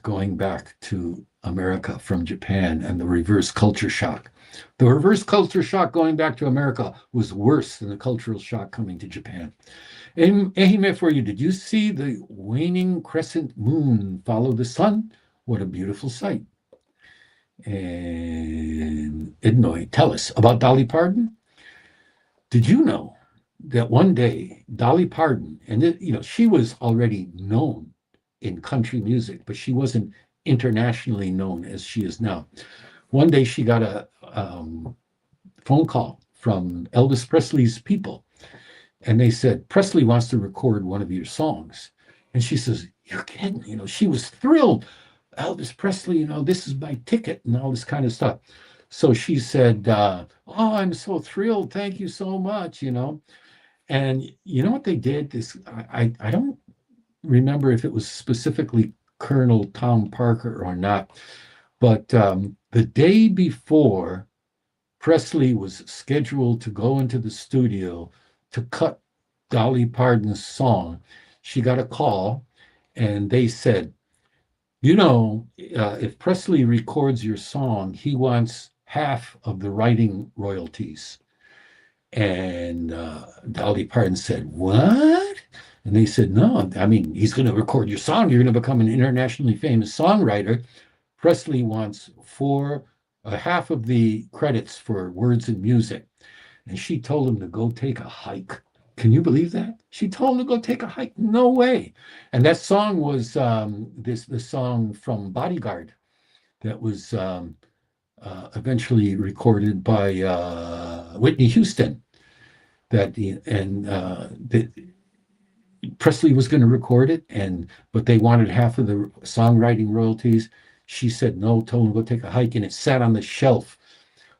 going back to America from Japan and the reverse culture shock. The reverse culture shock going back to America was worse than the cultural shock coming to Japan. And Ehime, for you, did you see the waning crescent moon follow the sun? What a beautiful sight. And Idnoy, tell us about Dolly Parton. Did you know that one day Dolly Parton, and she was already known in country music, but she wasn't internationally known as she is now. One day she got a phone call from Elvis Presley's people, and they said, Presley wants to record one of your songs. And she says, you're kidding. She was thrilled. Elvis Presley, this is my ticket and all this kind of stuff. So she said, oh, I'm so thrilled. Thank you so much, And you know what they did? I don't remember if it was specifically Colonel Tom Parker or not, but the day before Presley was scheduled to go into the studio to cut Dolly Parton's song, she got a call and they said, if Presley records your song, he wants half of the writing royalties. And Dolly Parton said, what? And they said, no, I mean, he's going to record your song. You're going to become an internationally famous songwriter. Presley wants half of the credits for words and music. And she told him to go take a hike. Can you believe that? She told him to go take a hike. No way. And that song was the song from Bodyguard that was eventually recorded by Whitney Houston. Presley was going to record it, but they wanted half of the songwriting royalties. She said no, told him to go take a hike, and it sat on the shelf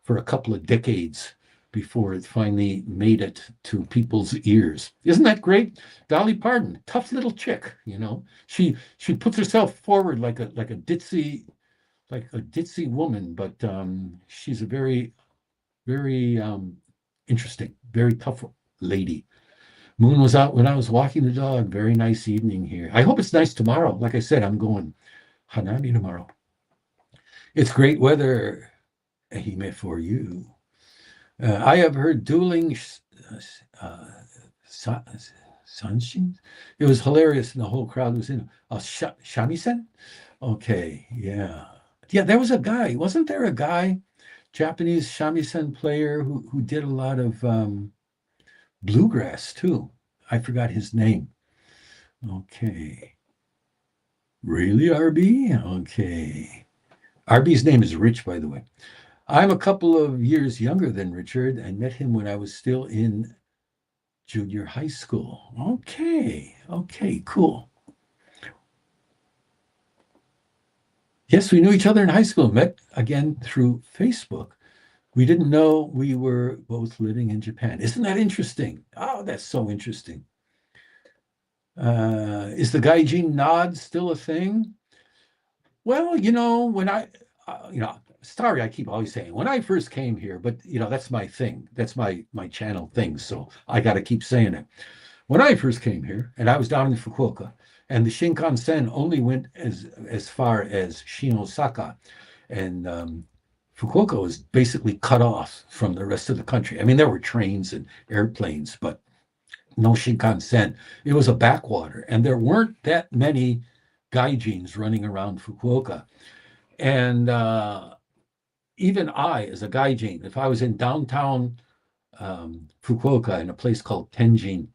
for a couple of decades before it finally made it to people's ears. Isn't that great? Dolly Parton, tough little chick, you know. She puts herself forward like a ditzy woman, but she's a very, very interesting, very tough lady. Moon was out when I was walking the dog. Very nice evening here. I hope it's nice tomorrow. Like I said, I'm going Hanami tomorrow. It's great weather, Ehime, for you. I have heard dueling sanshin. It was hilarious, and the whole crowd was in. Shamisen? Okay, yeah. Yeah, there was a guy. Wasn't there a guy, Japanese shamisen player who did a lot of bluegrass too? I forgot his name. Okay. Really, RB? Okay. RB's name is Rich, by the way. I'm a couple of years younger than Richard. I met him when I was still in junior high school. Okay. Okay, cool. Yes, we knew each other in high school, met again through Facebook. We didn't know we were both living in Japan. Isn't that interesting? Oh, that's so interesting. Is the gaijin nod still a thing? Well, you know, when sorry, I keep always saying when I first came here, but you know, that's my thing. That's my channel thing. So I got to keep saying it. When I first came here, and I was down in Fukuoka, and the Shinkansen only went as far as Shinosaka, and Fukuoka was basically cut off from the rest of the country. I mean, there were trains and airplanes, but no Shinkansen. It was a backwater, and there weren't that many gaijins running around Fukuoka. And even I, as a gaijin, if I was in downtown Fukuoka in a place called Tenjin,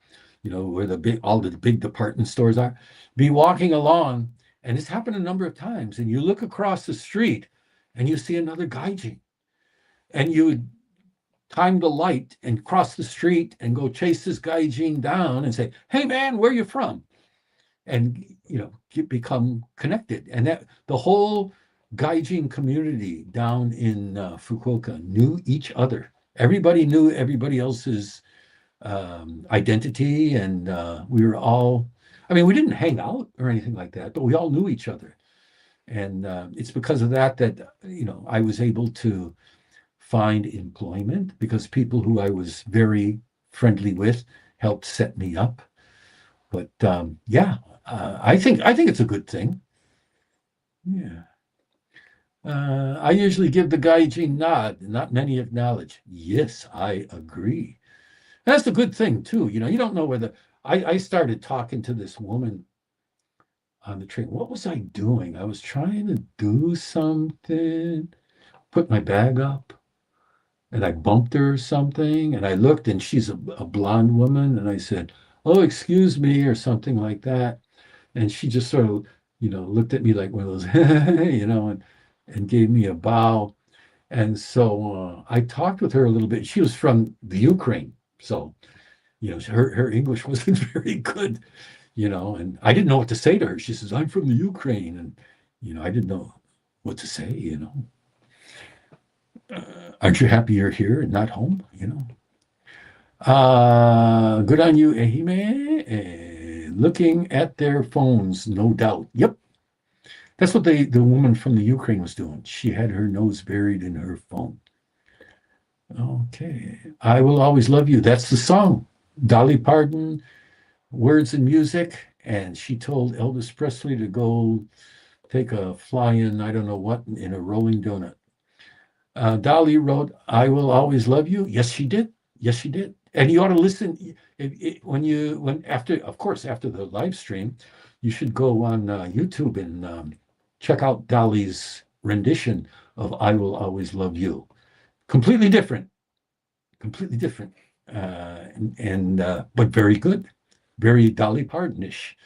you know, where all the big department stores are, be walking along, and it's happened a number of times, and you look across the street and you see another gaijin, and you would time the light and cross the street and go chase this gaijin down and say, "Hey man, where are you from?" And you know, become connected. And that the whole gaijin community down in Fukuoka knew each other. Everybody knew everybody else's identity, and we were all, I mean, we didn't hang out or anything like that, but we all knew each other. And it's because of that you know, I was able to find employment, because people who I was very friendly with helped set me up. But yeah, I think it's a good thing. Yeah. I usually give the gaijin nod, not many acknowledge. Yes, I agree. That's a good thing too. You know, you don't know whether I started talking to this woman on the train. What was I doing? I was trying to do something, put my bag up, and I bumped her or something. And I looked, and she's a blonde woman. And I said, "Oh, excuse me," or something like that. And she just sort of, you know, looked at me like one of those, you know, and gave me a bow. And so I talked with her a little bit. She was from the Ukraine. So, you know, her English wasn't very good, you know, and I didn't know what to say to her. She says, "I'm from the Ukraine." And, you know, I didn't know what to say, you know. Aren't you happy you're here and not home, you know? Good on you, Ehime. Looking at their phones, no doubt. Yep. That's what the woman from the Ukraine was doing. She had her nose buried in her phone. Okay. I Will Always Love You. That's the song. Dolly Parton, words and music. And she told Elvis Presley to go take a fly in, I don't know what, in a rolling donut. Dolly wrote, "I Will Always Love You." Yes, she did. Yes, she did. And you ought to listen after the live stream, you should go on YouTube and check out Dolly's rendition of I Will Always Love You. Completely different, completely different, but very good, very Dolly Parton-ish.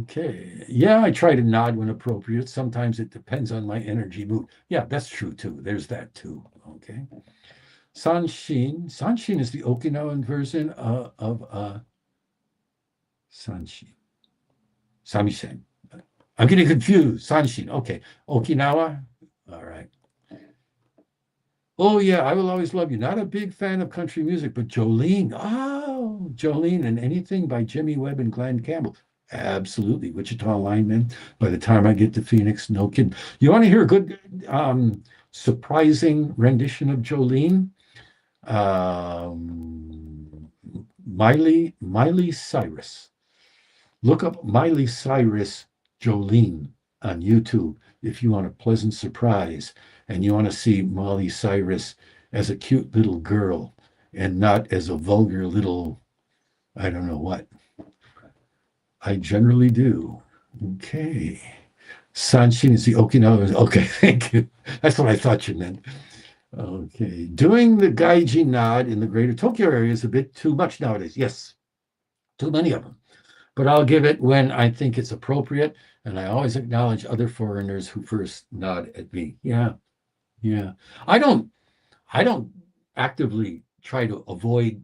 Okay. Yeah, I try to nod when appropriate. Sometimes it depends on my energy mood. Yeah, that's true too. There's that too. Okay. Sanshin. Sanshin is the Okinawan version of Sanshin. Samisen. I'm getting confused. Sanshin. Okay. Okinawa. All right. Oh, yeah, I Will Always Love You. Not a big fan of country music, but Jolene. Oh, Jolene and anything by Jimmy Webb and Glenn Campbell. Absolutely. Wichita Lineman. By the time I get to Phoenix, no kidding. You want to hear a good, surprising rendition of Jolene? Miley Cyrus. Look up Miley Cyrus Jolene on YouTube if you want a pleasant surprise and you want to see Miley Cyrus as a cute little girl and not as a vulgar little, I don't know what. I generally do. Okay. Sanshin is the Okinawa. Okay, thank you. That's what I thought you meant. Okay. Doing the gaijin nod in the greater Tokyo area is a bit too much nowadays. Yes, too many of them. But I'll give it when I think it's appropriate, and I always acknowledge other foreigners who first nod at me. Yeah, yeah. I don't actively try to avoid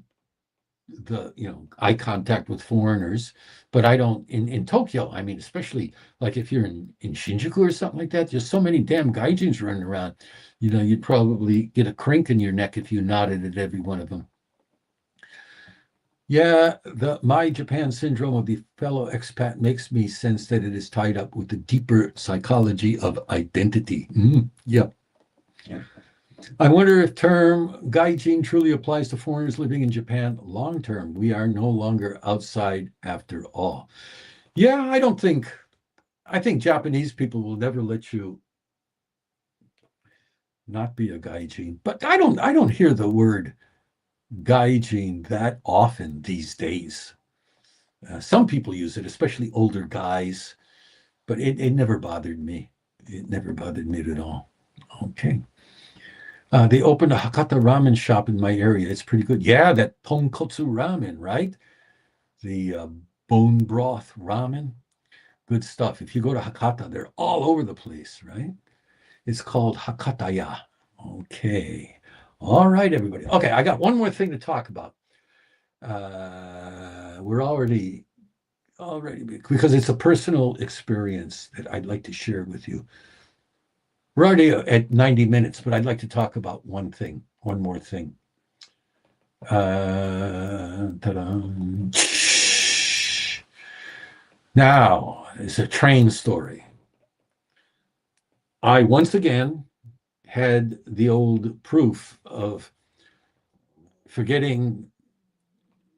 the eye contact with foreigners, but I don't in Tokyo. I mean, especially like if you're in Shinjuku or something like that, there's so many damn gaijins running around. You'd probably get a crink in your neck if you nodded at every one of them. Yeah, the my Japan syndrome of the fellow expat makes me sense that it is tied up with the deeper psychology of identity. Yeah. I wonder if term gaijin truly applies to foreigners living in Japan long term. We are no longer outside after all. Yeah, I think Japanese people will never let you not be a gaijin. But I don't hear the word gaijin that often these days. Some people use it, especially older guys, but it never bothered me. It never bothered me at all. Okay. They opened a Hakata ramen shop in my area. It's pretty good. Yeah, that tonkotsu ramen, right? The bone broth ramen. Good stuff. If you go to Hakata, they're all over the place, right? It's called Hakataya. Okay. All right, everybody. Okay, I got one more thing to talk about. We're already because it's a personal experience that I'd like to share with you. We're already at 90 minutes, but I'd like to talk about one more thing. Now, it's a train story. I once again had the old proof of forgetting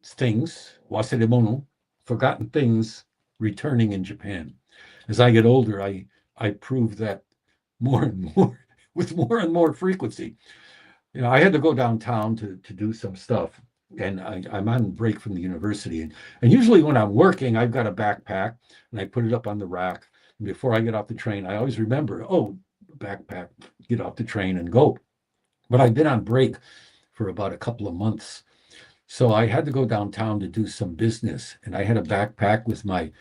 things, waseremono, forgotten things, returning in Japan. As I get older, I prove that more and more with more and more frequency. I had to go downtown to do some stuff, and I'm on break from the university, and usually when I'm working, I've got a backpack and I put it up on the rack. And before I get off the train, I always remember, backpack, get off the train and go. But I've been on break for about a couple of months, so I had to go downtown to do some business, and I had a backpack with my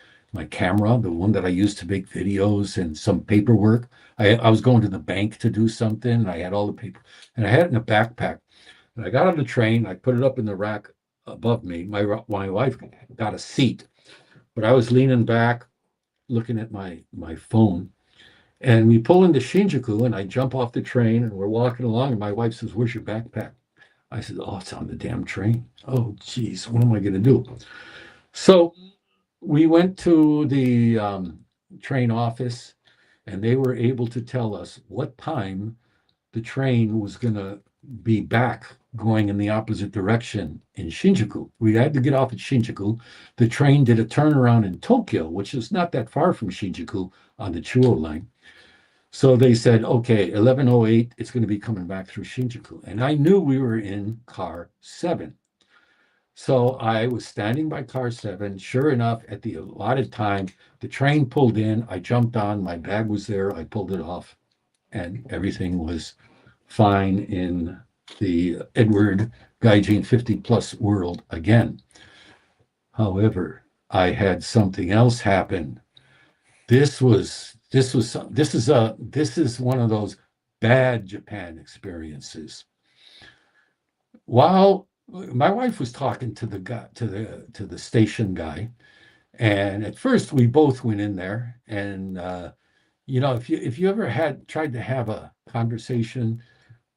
camera, the one that I used to make videos, and some paperwork. I was going to the bank to do something, and I had all the paper, and I had it in a backpack. And I got on the train, I put it up in the rack above me. My wife got a seat, but I was leaning back, looking at my phone. And we pull into Shinjuku, and I jump off the train, and we're walking along, and my wife says, "Where's your backpack?" I said, "Oh, it's on the damn train." Oh, geez, what am I going to do? So we went to the train office, and they were able to tell us what time the train was going to be back going in the opposite direction in Shinjuku. We had to get off at Shinjuku. The train did a turnaround in Tokyo, which is not that far from Shinjuku on the Chuo line. So they said, okay, 11:08, it's going to be coming back through Shinjuku. And I knew we were in car 7. So I was standing by car 7. Sure enough, at the allotted time, the train pulled in. I jumped on. My bag was there. I pulled it off. and everything was fine in the Edward GAIJIN50 plus world again. However, I had something else happen. This is one of those bad Japan experiences. While my wife was talking to the guy, to the station guy, and at first we both went in there, and if you ever had tried to have a conversation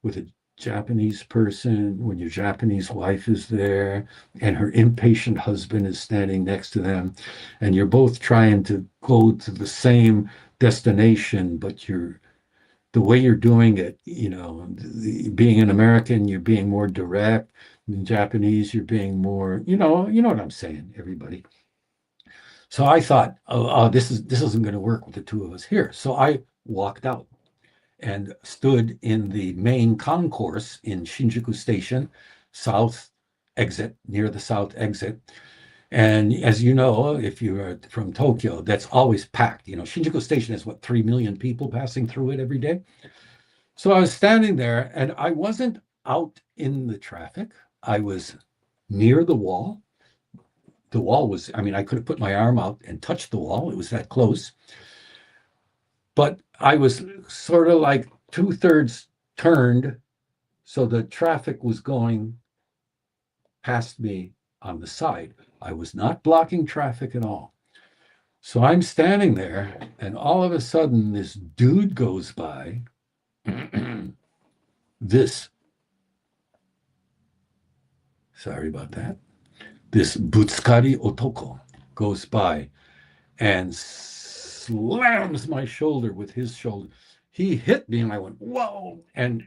with a Japanese person when your Japanese wife is there and her impatient husband is standing next to them, and you're both trying to go to the same destination, but the way you're doing it, being an American, you're being more direct. In Japanese, you're being more, you know what I'm saying, everybody. So I thought, this isn't going to work with the two of us here. So I walked out and stood in the main concourse in Shinjuku Station, south exit, near the south exit. And as you know, if you are from Tokyo, that's always packed. Shinjuku Station has 3 million people passing through it every day. So I was standing there, and I wasn't out in the traffic. I was near the wall. The wall was, I could have put my arm out and touched the wall. It was that close. But I was sort of like 2/3 turned, so the traffic was going past me on the side. I was not blocking traffic at all. So I'm standing there, and all of a sudden, this dude goes by. Sorry about that. This Butsukari Otoko goes by and slams my shoulder with his shoulder. He hit me, and I went, whoa. And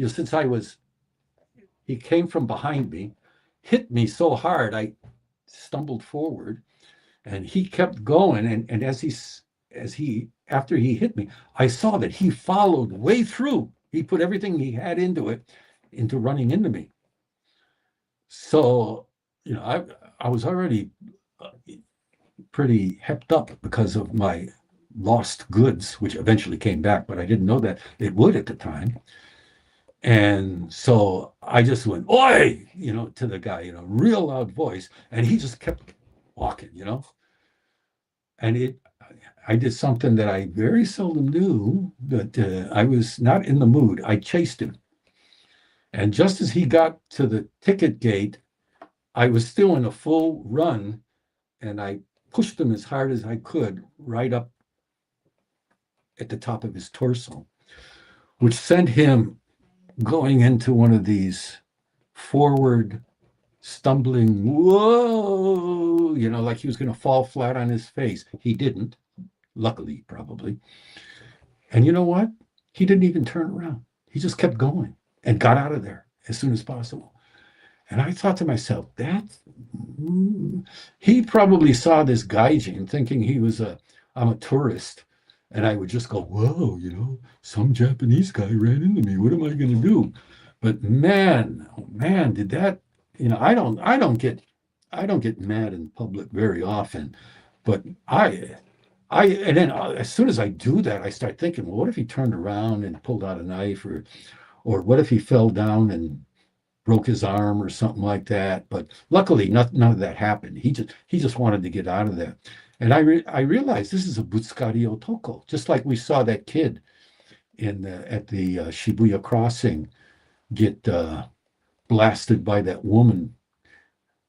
since he came from behind me, hit me so hard, I stumbled forward, and he kept going. And after he hit me, I saw that he followed way through. He put everything he had into running into me. So, I was already pretty hepped up because of my lost goods, which eventually came back, but I didn't know that it would at the time. And so I just went, oi, to the guy, real loud voice. And he just kept walking, And I did something that I very seldom do, but I was not in the mood. I chased him. And just as he got to the ticket gate, I was still in a full run, and I pushed him as hard as I could right up at the top of his torso, which sent him going into one of these forward stumbling, whoa, like he was going to fall flat on his face. He didn't, luckily, probably. And you know what? He didn't even turn around. He just kept going and got out of there as soon as possible. And I thought to myself, he probably saw this gaijin thinking I'm a tourist, and I would just go, whoa, some Japanese guy ran into me. What am I going to do? But man, oh man, did that, I don't get mad in public very often, but and then as soon as I do that, I start thinking, well, what if he turned around and pulled out a knife, or what if he fell down and broke his arm or something like that? But luckily, none of that happened. He just wanted to get out of there. And I realized this is a Butsukari Otoko, just like we saw that kid at the Shibuya crossing get blasted by that woman.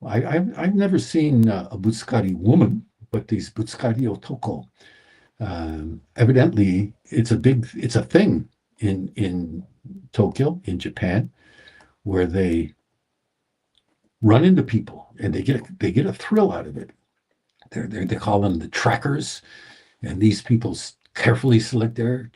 I've never seen a Butsukari woman, but these Butsukari Otoko, evidently it's a thing in Tokyo, in Japan, where they run into people and they get a thrill out of it. They call them the trackers, and these people carefully select their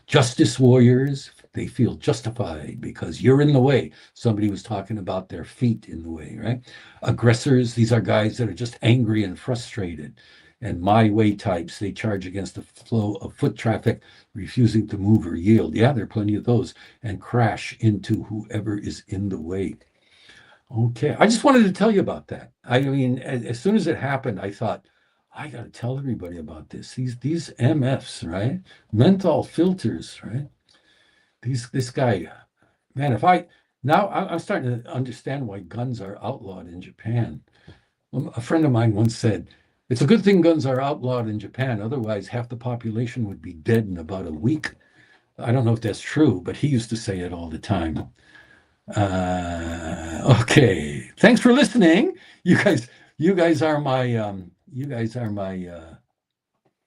justice warriors. They feel justified because you're in the way. Somebody was talking about their feet in the way, right? Aggressors, these are guys that are just angry and frustrated. And my way types, they charge against the flow of foot traffic, refusing to move or yield. Yeah, there are plenty of those, and crash into whoever is in the way. Okay, I just wanted to tell you about that. As soon as it happened, I thought, I got to tell everybody about this. These MFs, right? Menthol filters, right? This guy, man. I'm starting to understand why guns are outlawed in Japan. A friend of mine once said, "It's a good thing guns are outlawed in Japan. Otherwise, half the population would be dead in about a week." I don't know if that's true, but he used to say it all the time. Okay. Thanks for listening. You guys are my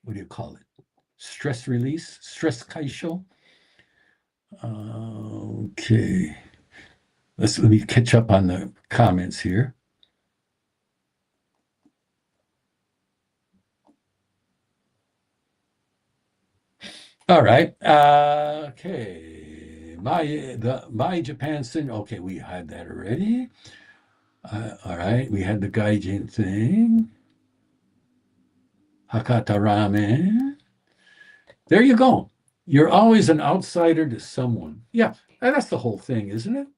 what do you call it? Stress release, stress kaisho. Okay. Let me catch up on the comments here. All right. Okay. My Japan syndrome. Okay, we had that already. All right, we had the gaijin thing. Hakata ramen. There you go. You're always an outsider to someone. Yeah, and that's the whole thing, isn't it?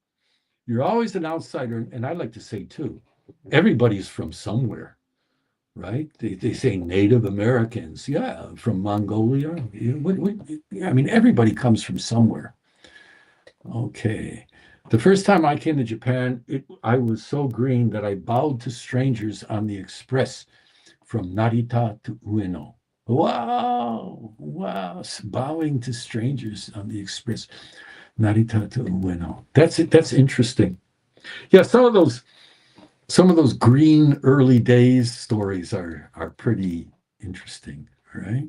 You're always an outsider, and I like to say too, everybody's from somewhere, right? They say Native Americans, yeah, from Mongolia. I mean, everybody comes from somewhere. Okay. The first time I came to Japan, I was so green that I bowed to strangers on the express from Narita to Ueno. Wow, wow, bowing to strangers on the express, Narita to Ueno. That's it. That's interesting. Yeah, some of those green early days stories are pretty interesting, right?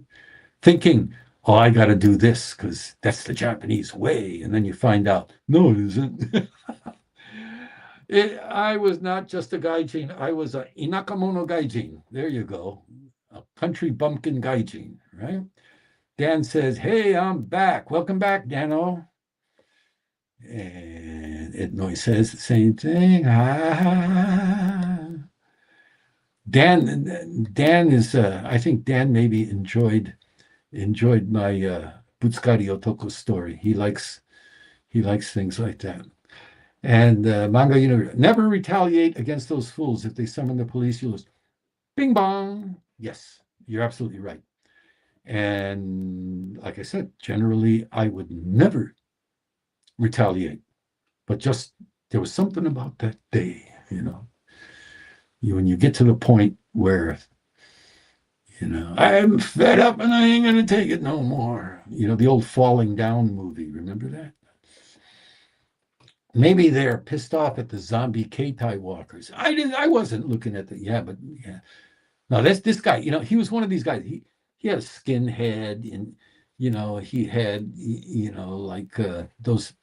Thinking, oh, I got to do this because that's the Japanese way, and then you find out, no, it isn't. I was not just a gaijin. I was a inakamono gaijin. There you go. A country bumpkin gaijin, right? Dan says, hey, I'm back. Welcome back, Dano. And Ednoy says the same thing. Dan is, I think Dan maybe enjoyed my Butskari Otoko story. He likes things like that. And Manga Universe, never retaliate against those fools. If they summon the police, you'll just bing bong. Yes, you're absolutely right. And like I said, generally, I would never retaliate. But just there was something about that day, when you get to the point where, I'm fed up and I ain't going to take it no more. The old Falling Down movie. Remember that? Maybe they're pissed off at the zombie Keitai walkers. I wasn't looking at the, yeah, but yeah. No, this guy, he was one of these guys. He had a skinhead and, he had, like those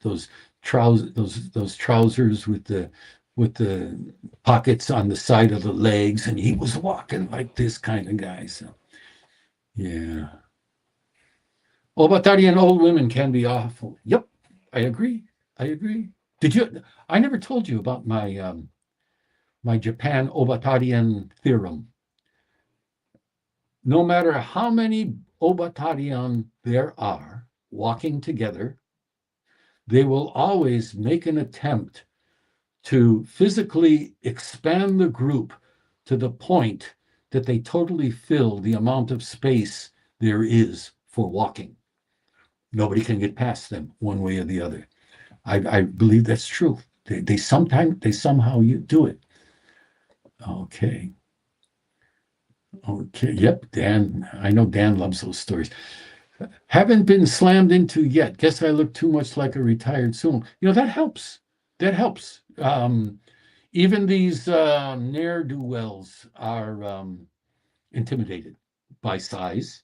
trousers with the pockets on the side of the legs. And he was walking like this kind of guy. So, yeah. Obatari old women can be awful. Yep. I agree. I never told you about my Japan Obatarian theorem. No matter how many Obatarian there are walking together, they will always make an attempt to physically expand the group to the point that they totally fill the amount of space there is for walking. Nobody can get past them one way or the other. I believe that's true. They somehow you do it. Okay. Yep, Dan. I know Dan loves those stories. Haven't been slammed into yet. Guess I look too much like a retired sumo. That helps. Even these ne'er-do-wells are intimidated by size.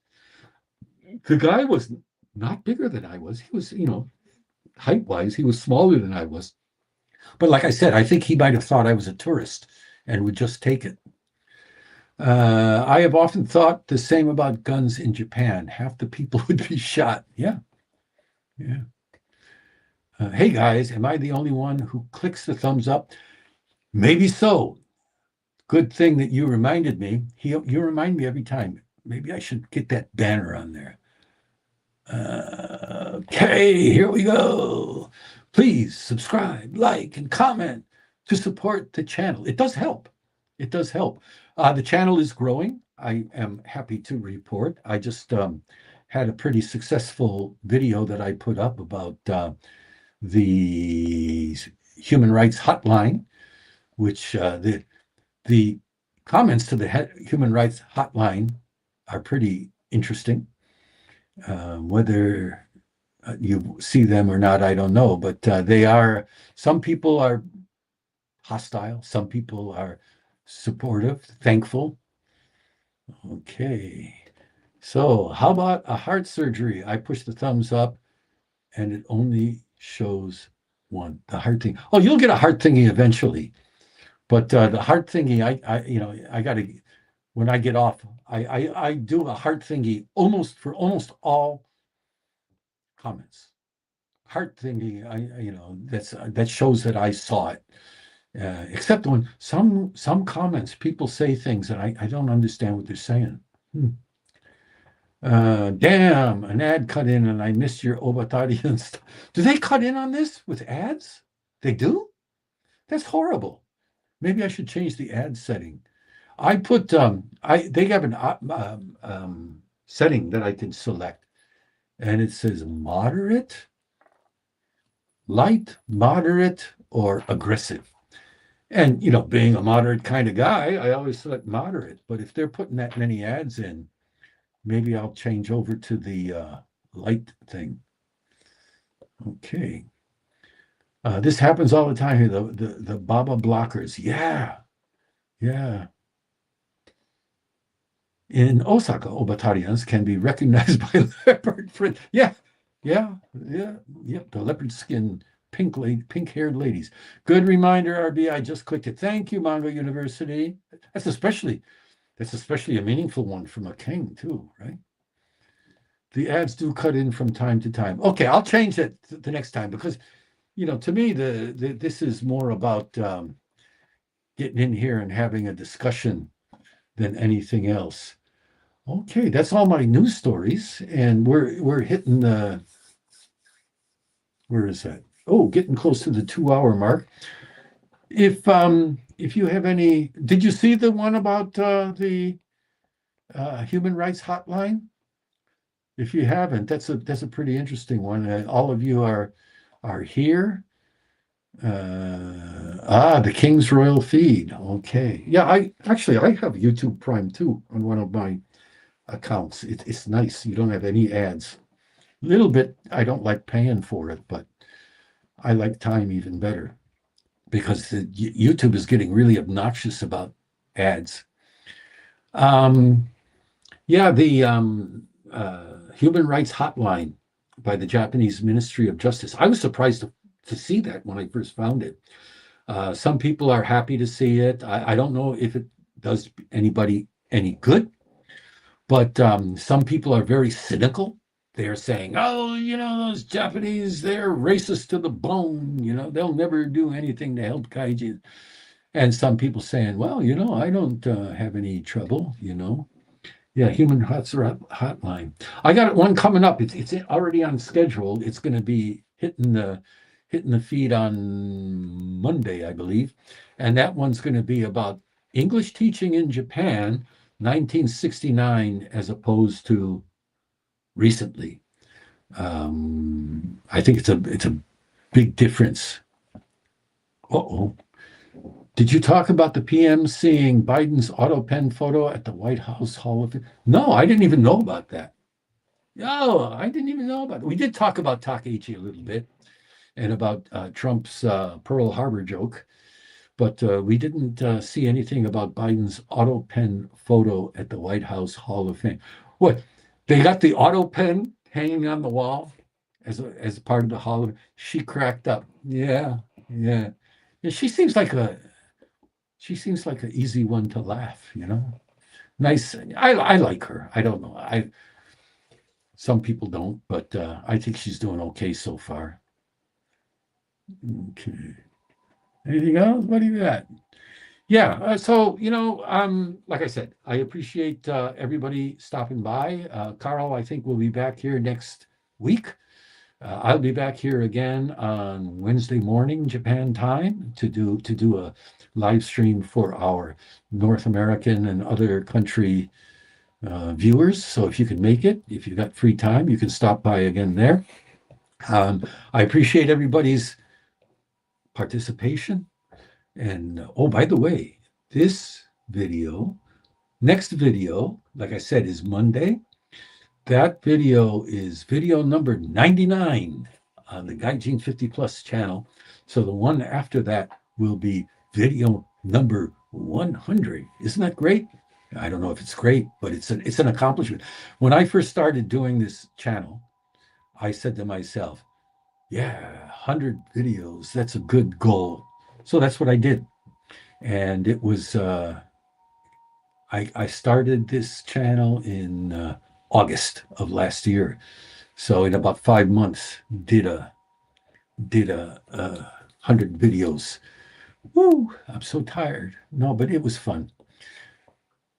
The guy was not bigger than I was. He was, height-wise, he was smaller than I was. But like I said, I think he might have thought I was a tourist and would just take it. I have often thought the same about guns in Japan. Half the people would be shot. Yeah. Hey, guys, am I the only one who clicks the thumbs up? Maybe so. Good thing that you reminded me. You remind me every time. Maybe I should get that banner on there. Okay, here we go. Please subscribe, like, and comment to support the channel. It does help. The channel is growing. I am happy to report. I just had a pretty successful video that I put up about the Human Rights Hotline, which the comments to the Human Rights Hotline are pretty interesting. Whether you see them or not, I don't know, but they are. Some people are hostile. Some people are supportive, thankful. Okay. So how about a heart surgery? I push the thumbs up and it only shows one. The heart thing. Oh, you'll get a heart thingy eventually. But the heart thingy, I got to, when I get off, I do a heart thingy for almost all comments. Heart thingy, that shows that I saw it. Except when some comments, people say things and I don't understand what they're saying. Damn, an ad cut in and I missed your Obatarian stuff. Do they cut in on this with ads? They do? That's horrible. Maybe I should change the ad setting. I put they have an setting that I can select, and it says moderate, light, moderate, or aggressive. And being a moderate kind of guy, I always select moderate. But if they're putting that many ads in, maybe I'll change over to the light thing. Okay. This happens all the time here. The Baba blockers. Yeah. In Osaka, Obatarians can be recognized by leopard print. Yeah. The leopard skin, pink-haired ladies. Good reminder, RB. I just clicked it. Thank you, Mango University. That's especially a meaningful one from a king too, right? The ads do cut in from time to time. Okay, I'll change that the next time because, to me, this is more about getting in here and having a discussion than anything else. Okay, that's all my news stories, and we're hitting the. Where is that? Oh, getting close to the 2-hour mark. If you have any, did you see the one about the Human Rights Hotline? If you haven't, that's a pretty interesting one. All of you are here. The King's Royal Feed. Okay. Yeah, I have YouTube Prime too on one of my accounts. It's nice. You don't have any ads. A little bit, I don't like paying for it, but I like time even better because YouTube is getting really obnoxious about ads. The Human Rights Hotline by the Japanese Ministry of Justice. I was surprised to see that when I first found it. Some people are happy to see it. I don't know if it does anybody any good, but some people are very cynical. They're saying, oh, those Japanese, they're racist to the bone. They'll never do anything to help Gaijin. And some people saying, well, I don't have any trouble, Yeah, Human Hotline. I got one coming up. It's already on schedule. It's going to be hitting the feed on Monday, I believe. And that one's going to be about English teaching in Japan, 1969, as opposed to recently. I think it's a big difference. Uh-oh. Did you talk about the PM seeing Biden's auto pen photo at the White House Hall of Fame? No, I didn't even know about that. No, I didn't even know about it. We did talk about Takeichi a little bit and about Trump's Pearl Harbor joke, but we didn't see anything about Biden's auto pen photo at the White House Hall of Fame. What? They got the auto pen hanging on the wall as part of the Hall of Fame. She cracked up. Yeah. She seems like an easy one to laugh, Nice. I like her. I don't know. Some people don't, but I think she's doing okay so far. Okay. Anything else? What do you got? Yeah. So, like I said, I appreciate everybody stopping by. Karl, I think we'll be back here next week. I'll be back here again on Wednesday morning, Japan time, to do a live stream for our North American and other country viewers. So if you can make it, if you've got free time, you can stop by again there. I appreciate everybody's participation. And oh, by the way, this video, next video, like I said, is Monday. That video is video number 99 on the GAIJIN50 Plus channel. So the one after that will be video number 100. Isn't that great? I don't know if it's great, but it's an accomplishment. When I first started doing this channel, I said to myself, yeah, 100 videos, that's a good goal. So that's what I did. And it was, I started this channel in August of last year. So in about 5 months, did a 100 videos. Woo! I'm so tired. No, but it was fun.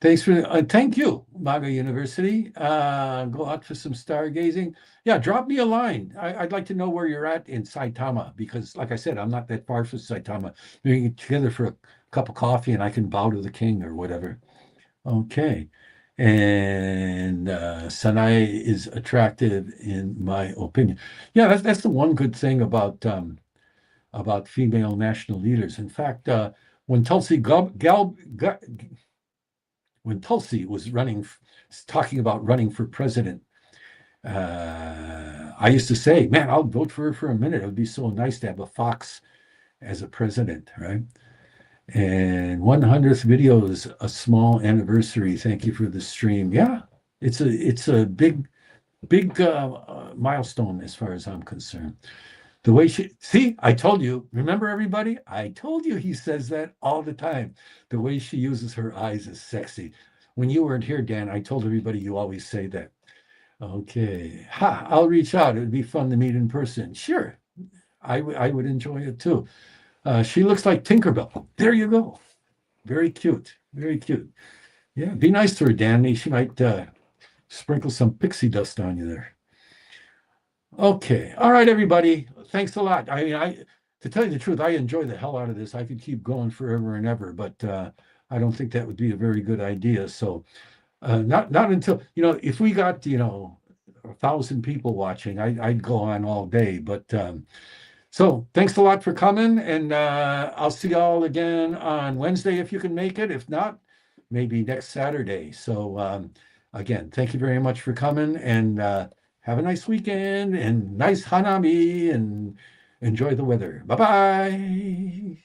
Thanks for thank you, Maga University. Go out for some stargazing. Yeah, drop me a line. I'd like to know where you're at in Saitama because, like I said, I'm not that far from Saitama. We can get together for a cup of coffee and I can bow to the king or whatever. Okay. And Sanai is attractive in my opinion. Yeah, that's the one good thing about female national leaders. In fact, when when Tulsi was talking about running for president, I used to say, "Man, I'll vote for her for a minute. It would be so nice to have a fox as a president, right?" And 100th video is a small anniversary. Thank you for the stream. Yeah, it's a big milestone as far as I'm concerned. The way I told you, remember everybody? I told you he says that all the time. The way she uses her eyes is sexy. When you weren't here, Dan, I told everybody you always say that. Okay. I'll reach out. It would be fun to meet in person. Sure. I would enjoy it too. She looks like Tinkerbell. There you go. Very cute. Very cute. Yeah, be nice to her, Dan. She might sprinkle some pixie dust on you there. Okay. All right, everybody. Thanks a lot. I mean, to tell you the truth, I enjoy the hell out of this. I could keep going forever and ever, but I don't think that would be a very good idea. So not until, if we got, 1,000 people watching, I'd go on all day. But so thanks a lot for coming, and I'll see y'all again on Wednesday if you can make it. If not, maybe next Saturday. So again, thank you very much for coming, and have a nice weekend and nice Hanami and enjoy the weather. Bye-bye.